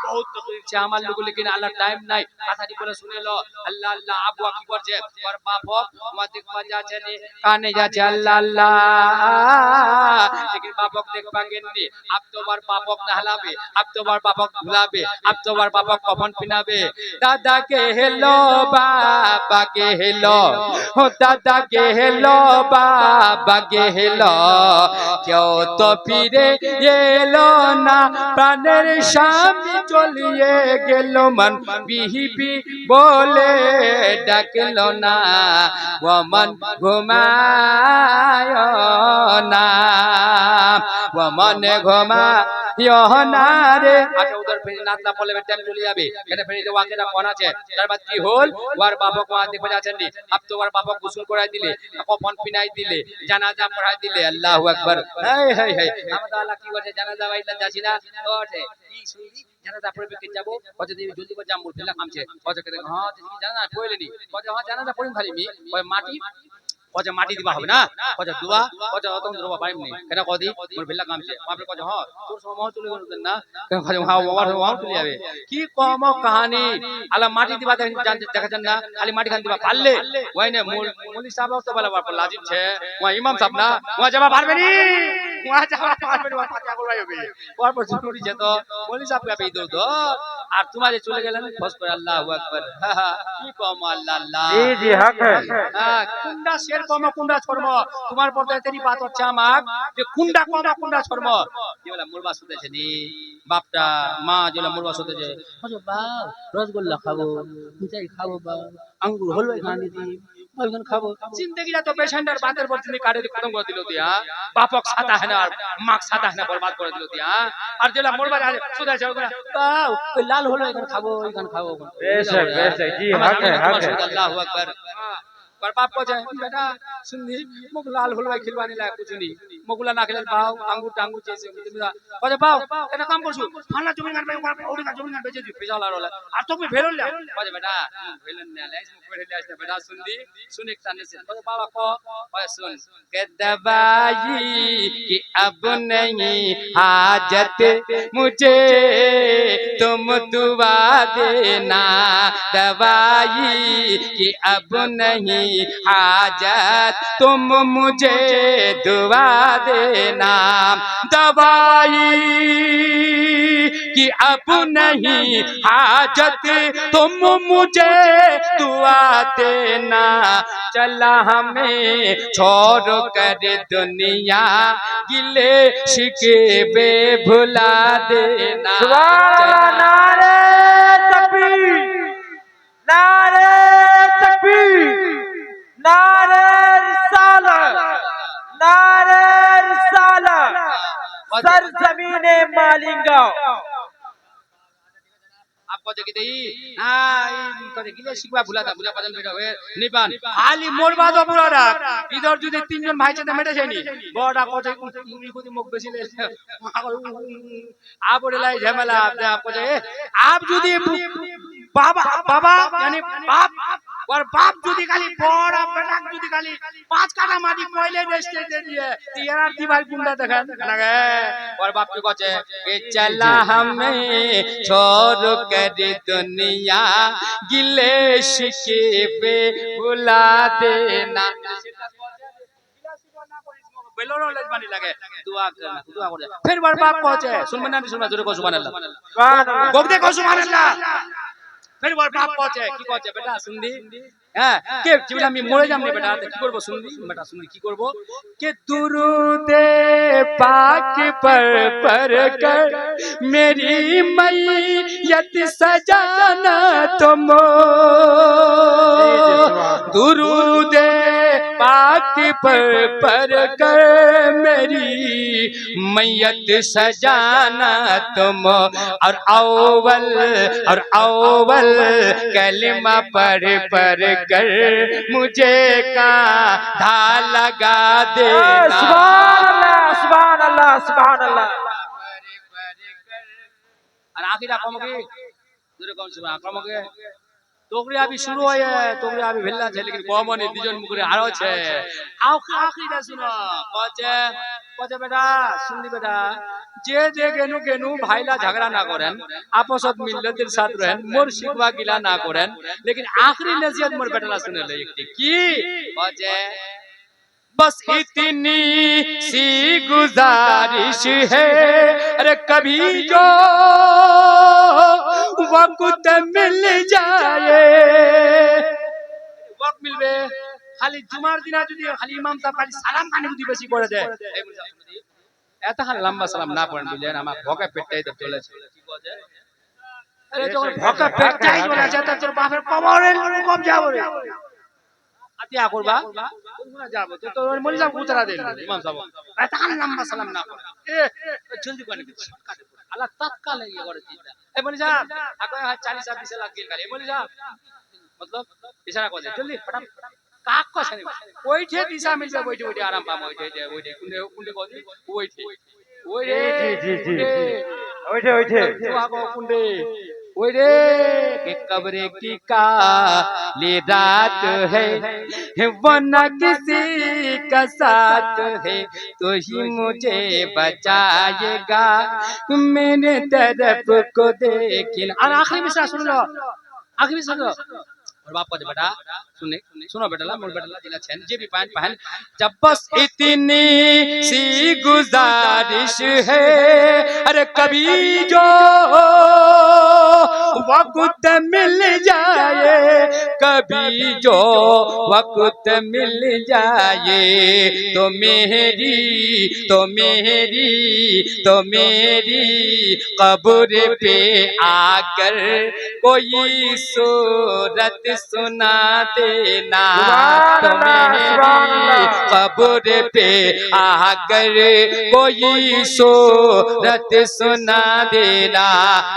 बहुत तकरीर छे আমার লোক लेकिन अल्लाह टाइम নাই কথাটি করে শুনে লো अल्लाह अल्लाह আবু কি করছে ওর বাপ তোমার দেখবা যাচ্ছে নি কানে যাচ্ছে अल्लाह अल्लाह लेकिन बापक देख पाएंगे अब तो बार बापक नहलाबे अब तो बार बापक भुलाबे अब तो बार बापक कफन पिनाबे दादा के हेलो बाबा के हेलो हो दादा के हेलो बाबा के हेलो क्यों तो फिरे एलो ना प्राणेर स्वामी चलिए गेलो मन बिहिबी बोले डाकलो ना वो मन घुमायो ना वो मन घुमायो ना रे अच्छा उधर फिर नाचना पड़ले टाइम चले जाबे এখানে ফের যে ওয়াকেটা কোন আছে তারপর কি হল ওর বাবা को देखो যাচ্ছেন নি अब तो ওর বাবা গোসল করাই দিলে কফন পিনাই দিলে জানাজা পড়াই দিলে আল্লাহু আকবার হায় হায় হায় আমাদের আল্লাহ কি করে জানাজা বাইলা যাচ্ছি না ওঠে কি শুনলি জানাজা পড়বে কে যাব কত দেবী জলদি করে যাম বললা কামছে কত কে হ্যাঁ জানা পড়লেনি কত হ্যাঁ জানাজা পড়িম খালি মি ওই মাটি কত মাটি দিবা হবে না কত দুয়া কত তখন দুবা পাইম নি কেন কদি মোর ভিল্লা কামছে আপনি কত হ্যাঁ তোর সময় চলে গেল না কেন কত হ্যাঁ ওভার ওভার চলে যাবে কি কম কাহিনী আলা মাটি দিবা দেখা যান না খালি মাটি খান দিবা পারলে ওই না মৌলভী সাহেব তো বলা বাপ লাজিম છે ওয়া ইমাম সাহেব না ওয়া যাবা পারবে নি ওয়া যাবা পারবে ওয়া পাতা করবাই হবে ওর পর জরুরি যে তো মৌলভী সাহেব কে পেই দাও তো আর তোমার যে চলে গেলেন ফস করে আল্লাহু আকবার কি কম আল্লাহ আল্লাহ জি হক হ্যাঁ কুন্ডা শের কম কুন্ডা ছড়ম তোমার পর তেরি বাত হচ্ছে আমার যে কুন্ডা কম কুন্ডা ছড়ম কি বলা মুরবা শুতেছে নি বাপটা মা যেলা মুরবা শুতেছে বাপ রসগোল্লা খাবো মিঠাই খাবো বা আঙ্গুর হলুদ খানি দি ওইখান খাবো जिंदगीটা তো পেশেন্টার বাতের পর তিনি কাটে খতম করে দিল দিয়া বাপক সাতা है ना আর মাক সাতা है ना বরবাদ করে দিল দিয়া আর যেলা মরবার আছে সুদা যাও বাও ওই লাল হলো এখান খাবো बेशक जी हक है अल्लाहु अकबर पर बाप को जाए बेटा सुननी मुख लाल हलवा खिलवाने लायक कुछ नहीं मुगला ना खेल पाओ आंगूर टांगूर जैसे बजे पाओ এটা কাম করছু ফালা জমি গান ওড়ি গান জমি গান বেচে দি পেশা লাল হলা আর তুমি ভেলন না বজে বেটা ভেলন না লাইস মুখ পড়ে লাইস বেটা सुनली सुन एक ताने से बजे बाबा को बजे सुन के दवाई कि अब नहीं हाजत मुझे तुम दुआ देना दवाई कि अब नहीं हाजत तुम मुझे दुआ देना दवाई कि अब नहीं हाजत तुम मुझे दुआ देना चला हमें छोड़ कर दुनिया गिले शिकवे भुला देना नारे तकबीर नारे तकबीर नारे रिसालत नारे रिसालत सरजमीने मालिंगा आपको देखी दई हां इनको देखिले शिकवा भुला था बुझा पजन बेटा होए निपान खाली मोरबा तो पूरा राख इधर যদি তিনজন ভাই সাথে মেটে যায়নি বড়া কোথায় ইংলি কোদি মুখ বেশি লে आप बोले लाई झमेला आपको जे आप যদি बाबा बाबा यानी बाप और बाप যদি খালি বড় বেটা যদি খালি 5 কাটা মাটি কইলে রেস্টে দে দিয়ে ইয়ার কি ভাই গুন্ডা দেখেন লাগে और बाप की कोचे कि चला हमें छोड़ कर दुनिया गिले शिकवे भुला देना बेलोरो लजमानी लगे दुआ कर फिर बार बाप पहुंचे सुनना नहीं सुनना जोरे को सुभान अल्लाह गोगदे को सुभान अल्लाह फिर बार बाप पहुंचे की पहुंचे बेटा सुनदी হ্যাঁ কে জীবন আমি মরে যামনি বেটা কি করব শুনবি বেটা শুনবি কি করব कि दुरूदे पाक पर कर मेरी मैयत सजाना तुम दुरूदे पाक पर कर मेरी मैयत सजाना तुम और अव्वल कलिमा पढ़ कर मुझे कांधा लगा देना सुभान अल्लाह सुभान अल्लाह और आखिर कमगे दूर कौन सुबह कमगे তোগরে আবি শুরু হয় তোগরে আবি ভেল্লা আছে लेकिन কমনে দুজন মুখরে আরো আছে আখিরা শুনো কচে বেটা শুনলি বেটা যে গেনু ভাইলা ঝগড়া না করেন आपसत मिल्लतेर साथ रहें मोर शिकवा गिला ना करें लेकिन आखिरी नसीहत मोर बेटा सुने ले एक की कचे बस इतनी सी गुजारिश है अरे कभी जो वक्त मिल जाए वक्त मिलबे खाली जुमार दिना যদি খালি ইমাম সাহেব খালি সালাম কানে যদি বেশি করে দেয় এই মুজা এত খান লম্বা সালাম না পড়েন বুঝলেন আমার ভোকা পেটটাই তো চলেছে কি কয় আরে যখন ভোকা পেটটাই চলেছে তো তোর বাপের কবরে কম যাবো রে আতিয়া করবা কোনগুলা যাব তো তোর মলি যাব উতরা দেন ইমাম সাহেব এত খান লম্বা সালাম না পড়ে জলদি করে আল্লাহ তৎকাল ইয়ে করে দিতা এই বলি যা আগে 40 20 লাখ গেল এই বলি যা मतलब इशारा कर दे जल्दी फटाफट काक को छने ओइठे दिशा मिल जाए ओइठे आराम पाम ओइठे कुंडे को दी ओइठे ओइठे जी ओइठे आगो कुंडे ओइठे के कब्र की काली रात है वो न किसी का साथ है तो ही मुझे बचाएगा मेरे तरफ को देखिन और आखिरी में सुन लो आखिरी सुन लो और बाप को बेटा सुनो बेटा मोर बेटा जिला छन जे भी पहन जब बस इतनी सी गुजारिश है अरे कभी जो वक्त मिल जाए, कभी जो वक्त मिल जाए, तो मेरी तो मेरी तो मेरी कब्र पे आकर कोई सूरत सुना देना, तो मेरी कब्र पे आकर कोई सूरत सुना देना।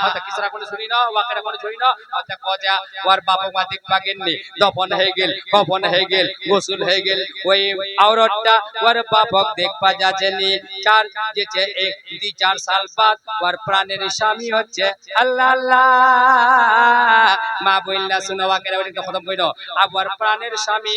आता किसरा कोणी শুনি না, ওয়াকেরা কোणी শুনি না। आता গজা ওর বাবা মা দেখ পাগেননি, দফন হয়ে গেল, কফন হয়ে গেল, গোসল হয়ে গেল, ওই औरतটা ওর বাপক দেখ পা যাচ্ছেনি। চার যেছে 1-4 সাল বাদ ওর প্রাণের স্বামী হচ্ছে আল্লাহ আল্লাহ। মা বললা শুনো, ওয়াকেরা ওটা খতম কইরো। আবার প্রাণের স্বামী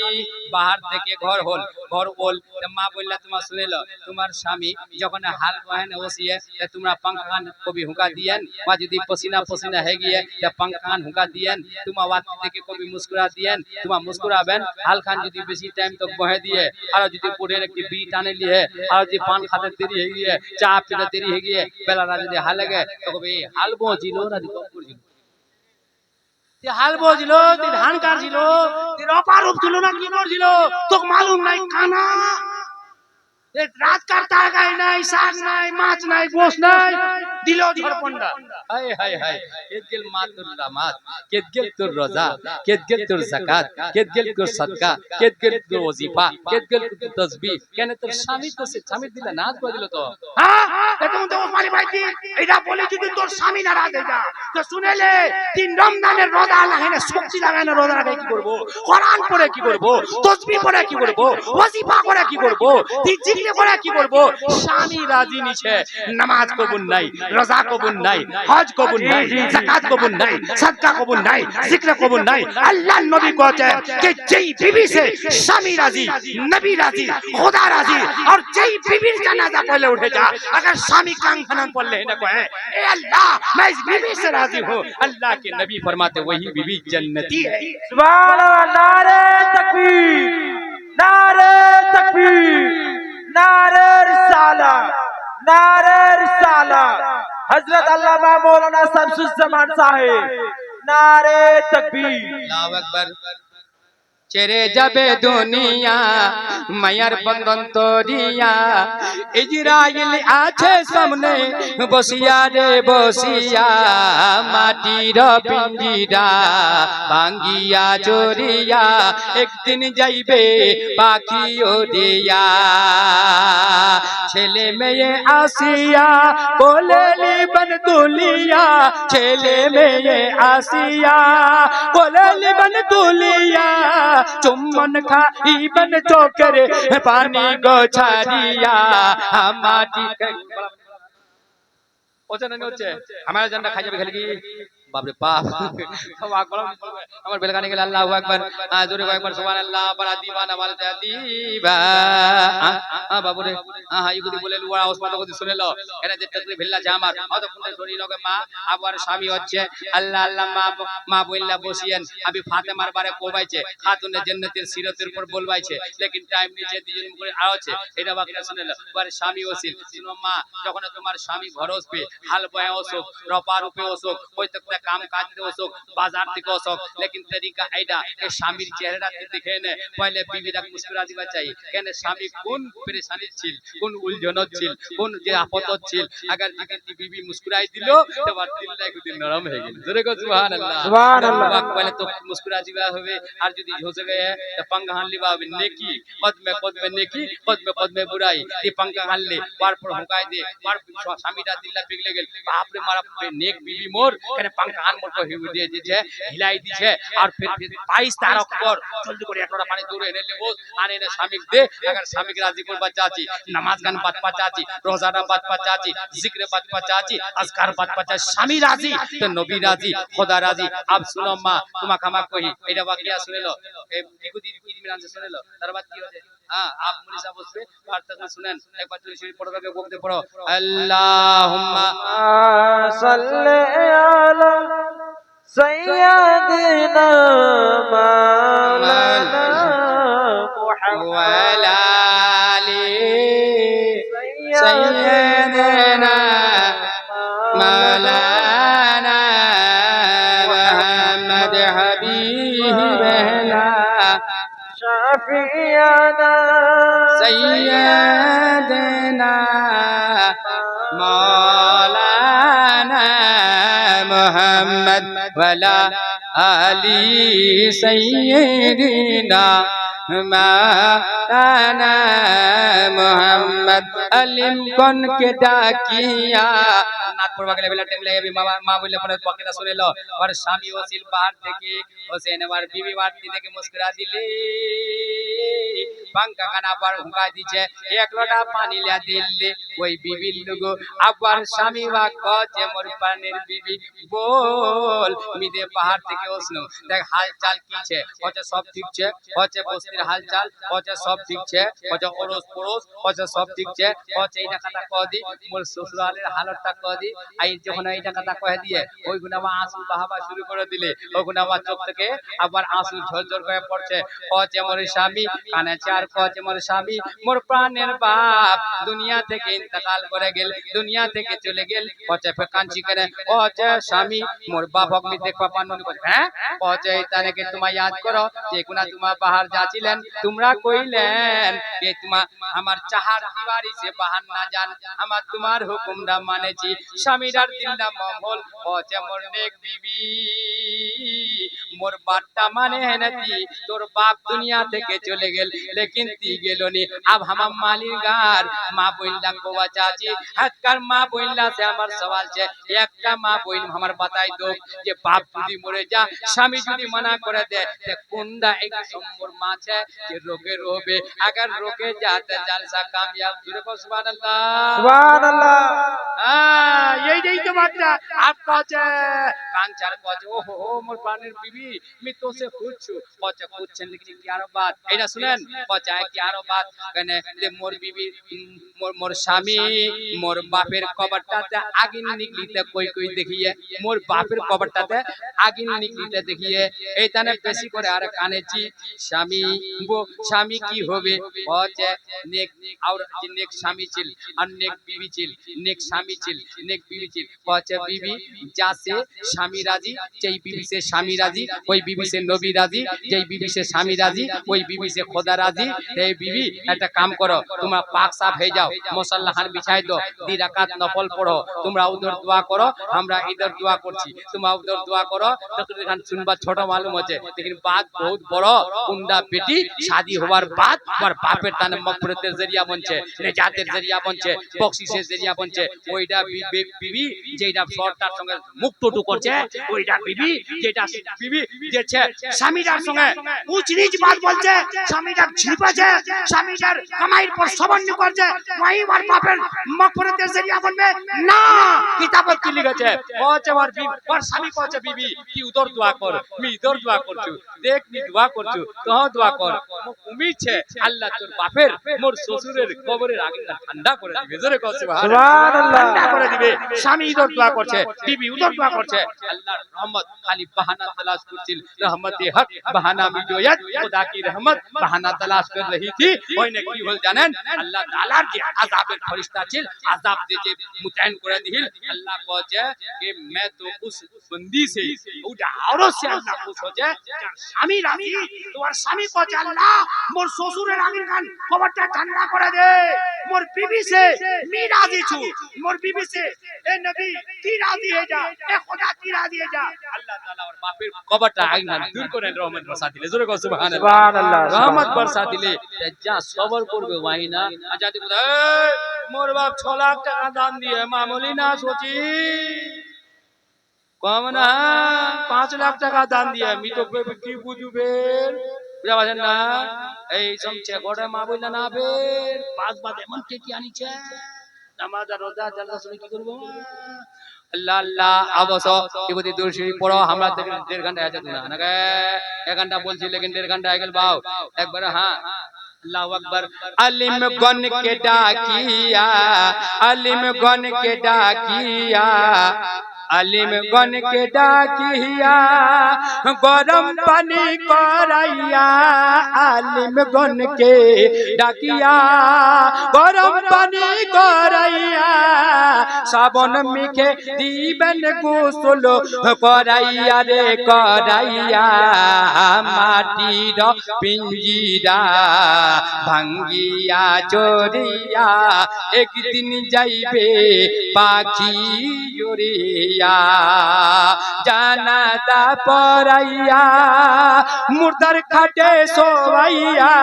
বাহার থেকে ঘর হল, ঘর বল। মা বললা তোমার শুনেলো, তোমার স্বামী যখন হাল বহেন ওসিয়ে তোমরা पंखान को भी हुका दियन, वहाँ यदि पसीना पसीना है गया या पंखान हुका दियन, तुम आवाज देखे को भी मुस्कुरा दियन, तुम मुस्कुराबेन। हाल खान यदि बेसी टाइम तक बहे दिए और यदि पूरे एक बीड़ी टाने लिए और यदि पान खाते देरी है गया, चाय पीते देरी है गया, बेला रात यदि हाल लगे तो कभी हाल बोझिलो ना दिको करजिलो, ते हाल बोझिलो, ते धान काटजिलो, ते रोपा रोपजिलो ना की करजिलो, तो मालूम नहीं खाना रात काटता है नहीं, साग नहीं, माछ नहीं, गोश्त नहीं, दिलो झड़पंडा। हाय हाय हाय, केतगेल मातुर दामाद, केतगेल तुर रोजा, केतगेल तुर ज़कात, केतगेल तुर सदका, केतगेल तुर वजीफा, केतगेल तुर तस्बीह, केने तुर স্বামী তো সে স্বামী দিলে নাচ করে দিল তো। হ্যাঁ এটা তো ওসমানী ভাই কি এটা বলে যদি তোর স্বামী নারাজ হয়ে যা তো শুনেলে 3 রমজানের রোজা লাগানে সবজি লাগানে রোজা লাগাই কি করব, কোরআন পড়ে কি করব, তসবিহ পড়ে কি করব, ওয়াজিফা করে কি করব, জিকির করে কি করব। স্বামী রাজি নিছে, নামাজ কবুল নাই, রোজা কবুল নাই, হজ কবুল নাই, যাকাত কবুল নাই, সাদকা কবুল নাই, জিকির কবুল নাই। আল্লাহ নবী कहते हैं कि যেই বিবি से স্বামী রাজি, নবী রাজি, खुदा राजी, और যেই বিবির জানাজা পড়লে উঠে যা, अगर स्वामी कांग खनन पढ़ले है ना कहे ए अल्लाह मैं इस बीवी से राजी हूँ, अल्लाह के नबी फरमाते वही बीवी जन्नती है। सुभान अल्लाह, नारे तकबीर, नारे तकबीर, नारे रिसालत, नारे रिसालत। हजरत अल्लामा मौलाना शमसुज़्ज़मान साहिब, नारे तकबीर। अल्लाहु अकबर। চেরে যাবে দুনিয়া মায়ার বন্ধন তরিয়া, ইজরাইল আছে সামনে বসিয়া রে বসিয়া, মাটির পিঞ্জিরা ভাঙ্গিয়া জড়িয়া, একদিন যাইবে পাখি ওড়িয়া। ছেলে মেয়ে আসিয়া কোলে লিবেন তুলিয়া, ছেলে মেয়ে আসিয়া কোলে লিবেন তুলিয়া, চুম্বন খাইবেন চোখের পানি গো ছাড়িয়া, মাটি ওজনে হচ্ছে আমার জন্য খাই যাবে খেলে কি বাপ রে বাপ। আমার বেলকানি গেলে আল্লাহু আকবার, জোরে কয়েকবার সুবহানাল্লাহ, বড় দিওয়ানা বলতে দিবা বাবু রে। হ্যাঁ ইগুদি বলে ওরা ওসমান কদি শুনেলো, এরা যে তকরি ভিল্লা যে আমার অত কোন শরীর লগে মা আবার স্বামী হচ্ছে আল্লাহ আল্লাহ। মা বইল্লা বসিয়েন আমি ফাতেমার বারে কোবাইছে, খাতুনে জান্নাতের সিরতের উপর বলবাইছে, লেকিন টাইম নিচে দুজন মুখে আওছে এটা বাকিটা শুনেলো। পরে স্বামী ওসিল শুনো মা, যখন তোমার স্বামী ঘর আসবে হাল বয়ে ওসুক, রপা রূপে ওসুক, ওই তক काम काज दे ओसुक, बाजार दिखे ओसुक, लेकिन तरीका ऐडा के स्वामी चेहरा दिखे ने पहले बीवी तक मुस्कुरा दिबा चाहिए। केने स्वामी कोन परेशानी छिल, कोन उलझनत छिल, कोन जे आपतत छिल, अगर যদি बीवी मुस्कुराई दिलो तो बात दिल लाग दिन नरम हो गेल। जरे को सुभान अल्लाह, सुभान अल्लाह। पहले तो मुस्कुरा दिबा होवे, और যদি झोस गए तो पंग हान लिबा होवे नेकी, कद में नेकी, कद में बुराई, ये पंग हान ले बार पर हुकाई दे, बार स्वामीटा दिल पिघले गेल, बाप रे मारा नेक बीवी मोर केने কান মোট দিয়ে দিয়েছে, হিলাই দিয়েছে, আর ফির 22 তারিখ পর জলদি করে একটা পানি দূরে এনে নেবো, আনে না স্বামী দে। अगर स्वामी के राजी को बच्चा ची, नमाज गान बात बच्चा ची, रोजाना बात बच्चा ची, जिक्र बात बच्चा ची, अज़कार बात बच्चा, स्वामी राजी तो नबी राजी, खुदा राजी। अब सुनो मां तुम्हारा खामा कोई এটা वाकया सुने लो, ए बिकुदी इत्मीनान से सुने लो, তার বাদ কি হবে। हां आप मुली साहब उस पे प्रार्थना सुनें, एक बार दूसरी पढ़ो के बोलते पढ़ो अल्लाहुम्मा सल्ले अला सय्यदिना मौलाना मुहम्मद सय्यदना मौलाना شفيعنا سيدنا مولانا محمد وعلى آل سيدنا مولانا محمد আলিম গণকে ডাকিয়া নাক পড়বা গেলে বেলা টাইম লাগে মা বললে পরে বক্তা শুনে লো আর স্বামী ওসিল পাহাড় থেকে হোসেন আমার বিবি বাড়তি থেকে মুস্কুরা দিলে পাঙ্কা কানা পার হুঁকা দিছে এক লোটা পানি লিয়া দিলে ওই বিবির লোগো আবার স্বামী বা কছে মোর প্রাণের বিবি বল মিদে পাহাড় থেকে ওসনো দেখ হালচাল কি ছে কছে সব ঠিক ছে কছে বস্তির হালচাল কছে সব ঠিক ছে কছে ওরস পরস কছে সব ঠিক ছে কছে এইটা কথা কহ দি মোর শ্বশুরালের হালতটা কহ দি আই যখন এইটা কথা কহে দিয়ে ওই গুণ আমার আঁসু বাহাবা শুরু করে দিলে ওই গুণ আমার চোখ থেকে আবার আঁসু ঝরঝর করে পড়ছে কছে মোর স্বামী কানে চার কছে মোর স্বামী মোর প্রাণের বাপ দুনিয়া থেকে ইন্তেকাল করে গেল দুনিয়া থেকে চলে গেল কছে কাঞ্চি করে কছে স্বামী মোর বাপ আমি দেখবা পান্ন করে হ্যাঁ কছে তানে কে তোমা याद করো যে কোনা তোমা বাহার যাচ্ছিলেন তোমরা কইলেন যে তোমা আমার চাহার দিওয়ারি সে বাহার না জান আমার তোমার হুকুমটা মানেছি স্বামীরার দিলটা মঙ্গল কছে মোর নেক বিবি মোর বাটটা মানে হেনতি তোর বাপ দুনিয়া থেকে চলে গেল लेकिन ती गेलोनी अब हम मालिगार मां बोइला कोवा चाची हतकर मां बोइला से हमर सवाल छे एकटा मां बोइन हमर बताई दो जे बाप যদি মরে যা স্বামী যদি মানা করে দে তে কোনটা এক নম্বর মা আছে যে রোগে রোবে अगर रोके जाते जलसा कामयाब जुरे को सुभान अल्लाह यही तो बातটা आप कहे कांचार कहे ओहो मोर प्राणेर बीबी मी तो से খুঁজছু কচ্ছে খুঁজছেন लेकिन কি আরো বাত এটা শুনেন কচায় কি আরো বাত কেনে যে মোর বিবি মোর স্বামী মোর বাপের কবরটাতে আগুন নিকলিতে কই কই দেখিয়ে মোর বাপের কবরটাতে আগুন নিকলিতে দেখিয়ে এইখানে বেশি করে আর কানেছি স্বামী স্বামী কি হবে কচ্ছে নেক আর নেক স্বামী ছিল আর নেক বিবি ছিল নেক স্বামী ছিল নেক বিবি ছিল কচ্ছে বিবি যাসে স্বামী রাজি যেই বিবি সে স্বামী রাজি ওই বিবি সে নবী রাজি যেই বিবি সে স্বামী রাজি ওই বিবি से खुदा राजी हे बीवी একটা কাম করো তোমরা পাক সাফ হয়ে যাও মুসল্লাহান বিছাই দাও 2 রাকাত নফল পড়ো তোমরা উধর দোয়া করো আমরা ইধর দোয়া করছি তোমরা উধর দোয়া করো তকরির খান सुनबा ছোট मालूम আছে लेकिन बात बहुत বড় কুন্ডা বেটি शादी হওয়ার বাদ আর বাপের তানে মগফিরাতের জরিয়া বনছে নেজাতের জরিয়া বনছে বকশিশের জরিয়া বনছে ওইটা বিবি যেটা সরকার সঙ্গে মুখ টুটু করছে ওইটা বিবি যেটা বিবি যেছে স্বামীর সঙ্গে উচ্চ নিচ বাত বলছে স্বামীটার ছিপাছে স্বামীটার কামাইর পর সবন্ন করছে ওই ওর বাপের মগফিরাতের জরিয়া বনবে না কিতাবত কি লিখেছে কচ্ছে ওর বিবি ওর স্বামী কচ্ছে বিবি কি উদর দোয়া কর আমি ইদর দোয়া করছু দেখ নি দোয়া করছু তো দোয়া কর উম্মীদ আছে আল্লাহ তোর বাপের মোর শ্বশুরের কবরের আগুনটা ঠান্ডা করে দিবে জোরে কর সুবহানাল্লাহ ঠান্ডা করে দিবে স্বামী ইদর দোয়া করছে বিবি উদর দোয়া করছে আল্লাহর রহমত খালি বাহানা तलाश করছিল रहमते हक बहाना में जोयत खुदा की रहमत बहाना तलाश कर रही थी ওইনে কি হল জানেন আল্লাহ তাআলার যে আযাবের ফেরেশতা ছিল আযাব দিয়ে মুতায়েন করে দিল আল্লাহ কহে कि मैं तो उस बंदी से उड़ा औरों से अल्लाह खुश हो जाए স্বামী রাজি তোমার স্বামী কহে আল্লাহ মোর শ্বশুরের আমির খান কবরটা ঠান্ডা করে দে মোর বিবি से मी राजी छु मोर बीबी से ए नबी की राजी है जा ए खुदा की राजी है जा अल्लाह ताला और बापेर কবরটা আগুন দূর করে রহমত বর্ষা দিলে জোরে কর সুবহানাল্লাহ রহমত বর্ষা দিলে যা সবর করবে ওয়াই না আজাদি বলে মোর বাপ 6 লাখ টাকা দান দিয়ে মামুলি না সোচি কম না 5 লাখ টাকা দান দিয়ে আমি তো কি বুঝবে বুঝা পাছেন না এই সমছে গড়ে মা বইলা না বের পাঁচ বাদ এমন কে কি আনিছে নামাজ আর রোজা জালসা শুনে কি করব अल्लाह अल्लाह अवसो इबती दूर शरीफ पढ़ो हमरा 1.5 घंटा আছে না নাকি 1 ঘন্টা বলছি लेकिन 1.5 ঘন্টা হয়ে গেল বাও একবার হ্যাঁ अल्लाह अकबर अलिम गन के डाकिया अलिम गन के डाकिया আলিমগণ কে ডাকিয়া গরম পানি করাইয়া আলিমগণ কে ডাকিয়া গরম পানি করাইয়া সাবন মেখে দিবেন গোসল করাইয়া রে করাইয়া মাটির পিঞ্জিরা ভাঙ্গিয়া চড়িয়া একদিন যাইবে পাখি উড়িয়া জানাজা পড়াইয়া মুর্দার খাটে শোয়াইয়া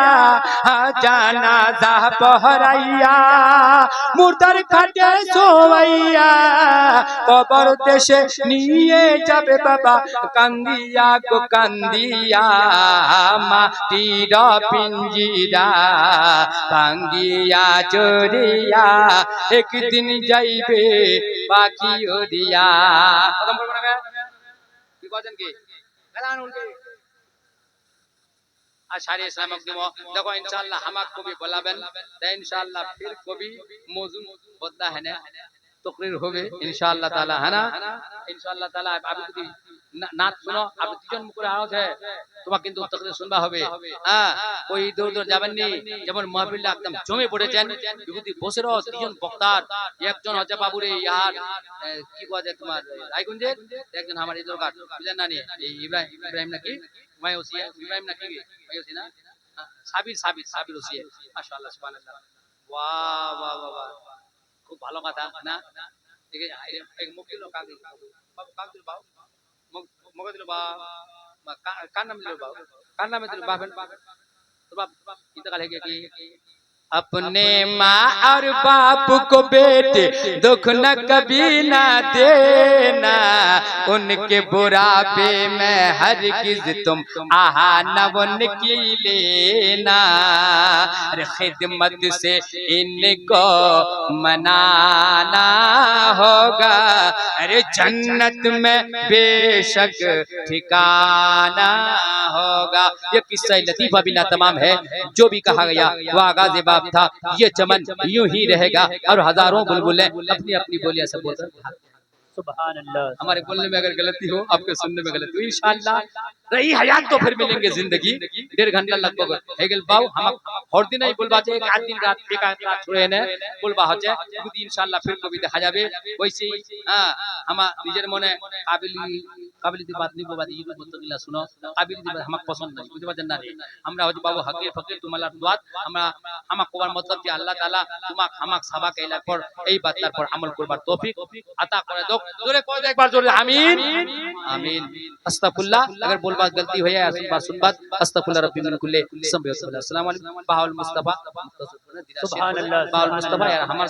জানাজা পড়াইয়া মুর্দার খাটে শোয়াইয়া কবর দেশে নিয়ে যাবে বাবা কান্দিয়া গো কান্দিয়া মাটির পিঞ্জিরা ভাঙ্গিয়া চড়িয়া একদিন যাইবে পাখি উড়িয়া খতম করব না কি করেন কি গালান উল্টে আশারি ইসলামক দিমো দেখো ইনশাআল্লাহ হামাক কবি বলাবেন তাই ইনশাআল্লাহ ফির কবি মৌজু বদলা হনে তকরির হবে ইনশাআল্লাহ তাআলা হনা ইনশাআল্লাহ তাআলা আপনি যদি নাত শুনো আপনি দুজন মুখে আওয়াজ है তোমাকে কিন্তু তকরির শুনবা হবে হ্যাঁ ওই দূর দূর যাবেন নি যেমন মাহফিলটা একদম জমে পড়েছেন বিভূতি বসে রও দুজন বক্তার একজন হচ্ছে বাবুরে ইয়ার কি কয় যে তোমার রায়গঞ্জের একজন আমার এই দরকার বুঝেন না নি এই ইব্রাহিম নাকি মায়ুসিয়া ইব্রাহিম নাকি মায়ুসি না সাবির ওসিয়া মাশাআল্লাহ সুবহানাল্লাহ বাহ বাহ বাহ খুব ভালো কথা না ঠিক আছে এক মুকিল কাগজ কাগজ বাবু মগে দিল বা কার নাম দিল বাবু কার নামে দিল বাবেন তো বাপ ইন্তকাল হয়ে গিয়া কি अपने माँ और बाप को बेटे दुख न कभी ना देना उनके बुढ़ापे में हरगिज तुम आहा न उनकी लेना खिदमत से इनको मनाना होगा अरे जन्नत में बेशक ठिकाना होगा। ये किस्सा लतीफा बिना तमाम है। जो भी कहा गया वह आगाज़ बाब था। ये चमन यूं ही रहेगा और हजारों बुलबुलें अपनी अपनी बोलियां सब बोलते हैं। सुभान अल्लाह। हमारे बोलने में अगर गलती हो, आपके सुनने में गलती हो, इंशाअल्लाह रही हयात तो फिर मिलेंगे जिंदगी 1.5 घंटा लगभग हेगल बाव हम हर दिन ही बोलबा चाहिए। एक दिन रात एक रात छोड़े ने बोलबा हो जाए खुद इंशाअल्लाह फिर कभी देखा जाবে। वैसे हां हम নিজের মনে কাবিলিতি বাত নিব বাদ ইউটিউব বলতেগুলা শুনো কাবিলিতি বাত আমাকে পছন্দ নাই বুঝতে পারছেন না আমরা হচ্ছে বাবু হকের ফকির তোমালার দোয়াত আমরা আমাক কোবার মতলব যে আল্লাহ তাআলা তোমাক আমাক সাবা কইলার পর এই বাতলার পর আমল করবার তৌফিক আতা করে দাও। জোরে কয় একবার জোরে আমিন আমিন। আস্তাগফিরুল্লাহ अगर बोलबा गलती हो या सुनबात अस्तगफिरुल्लाह रब्बी मिन कुल्ली अस्सलामु अलैकुम बाहुल मुस्तफा सुभान अल्लाह बाहुल मुस्तफा यार हमार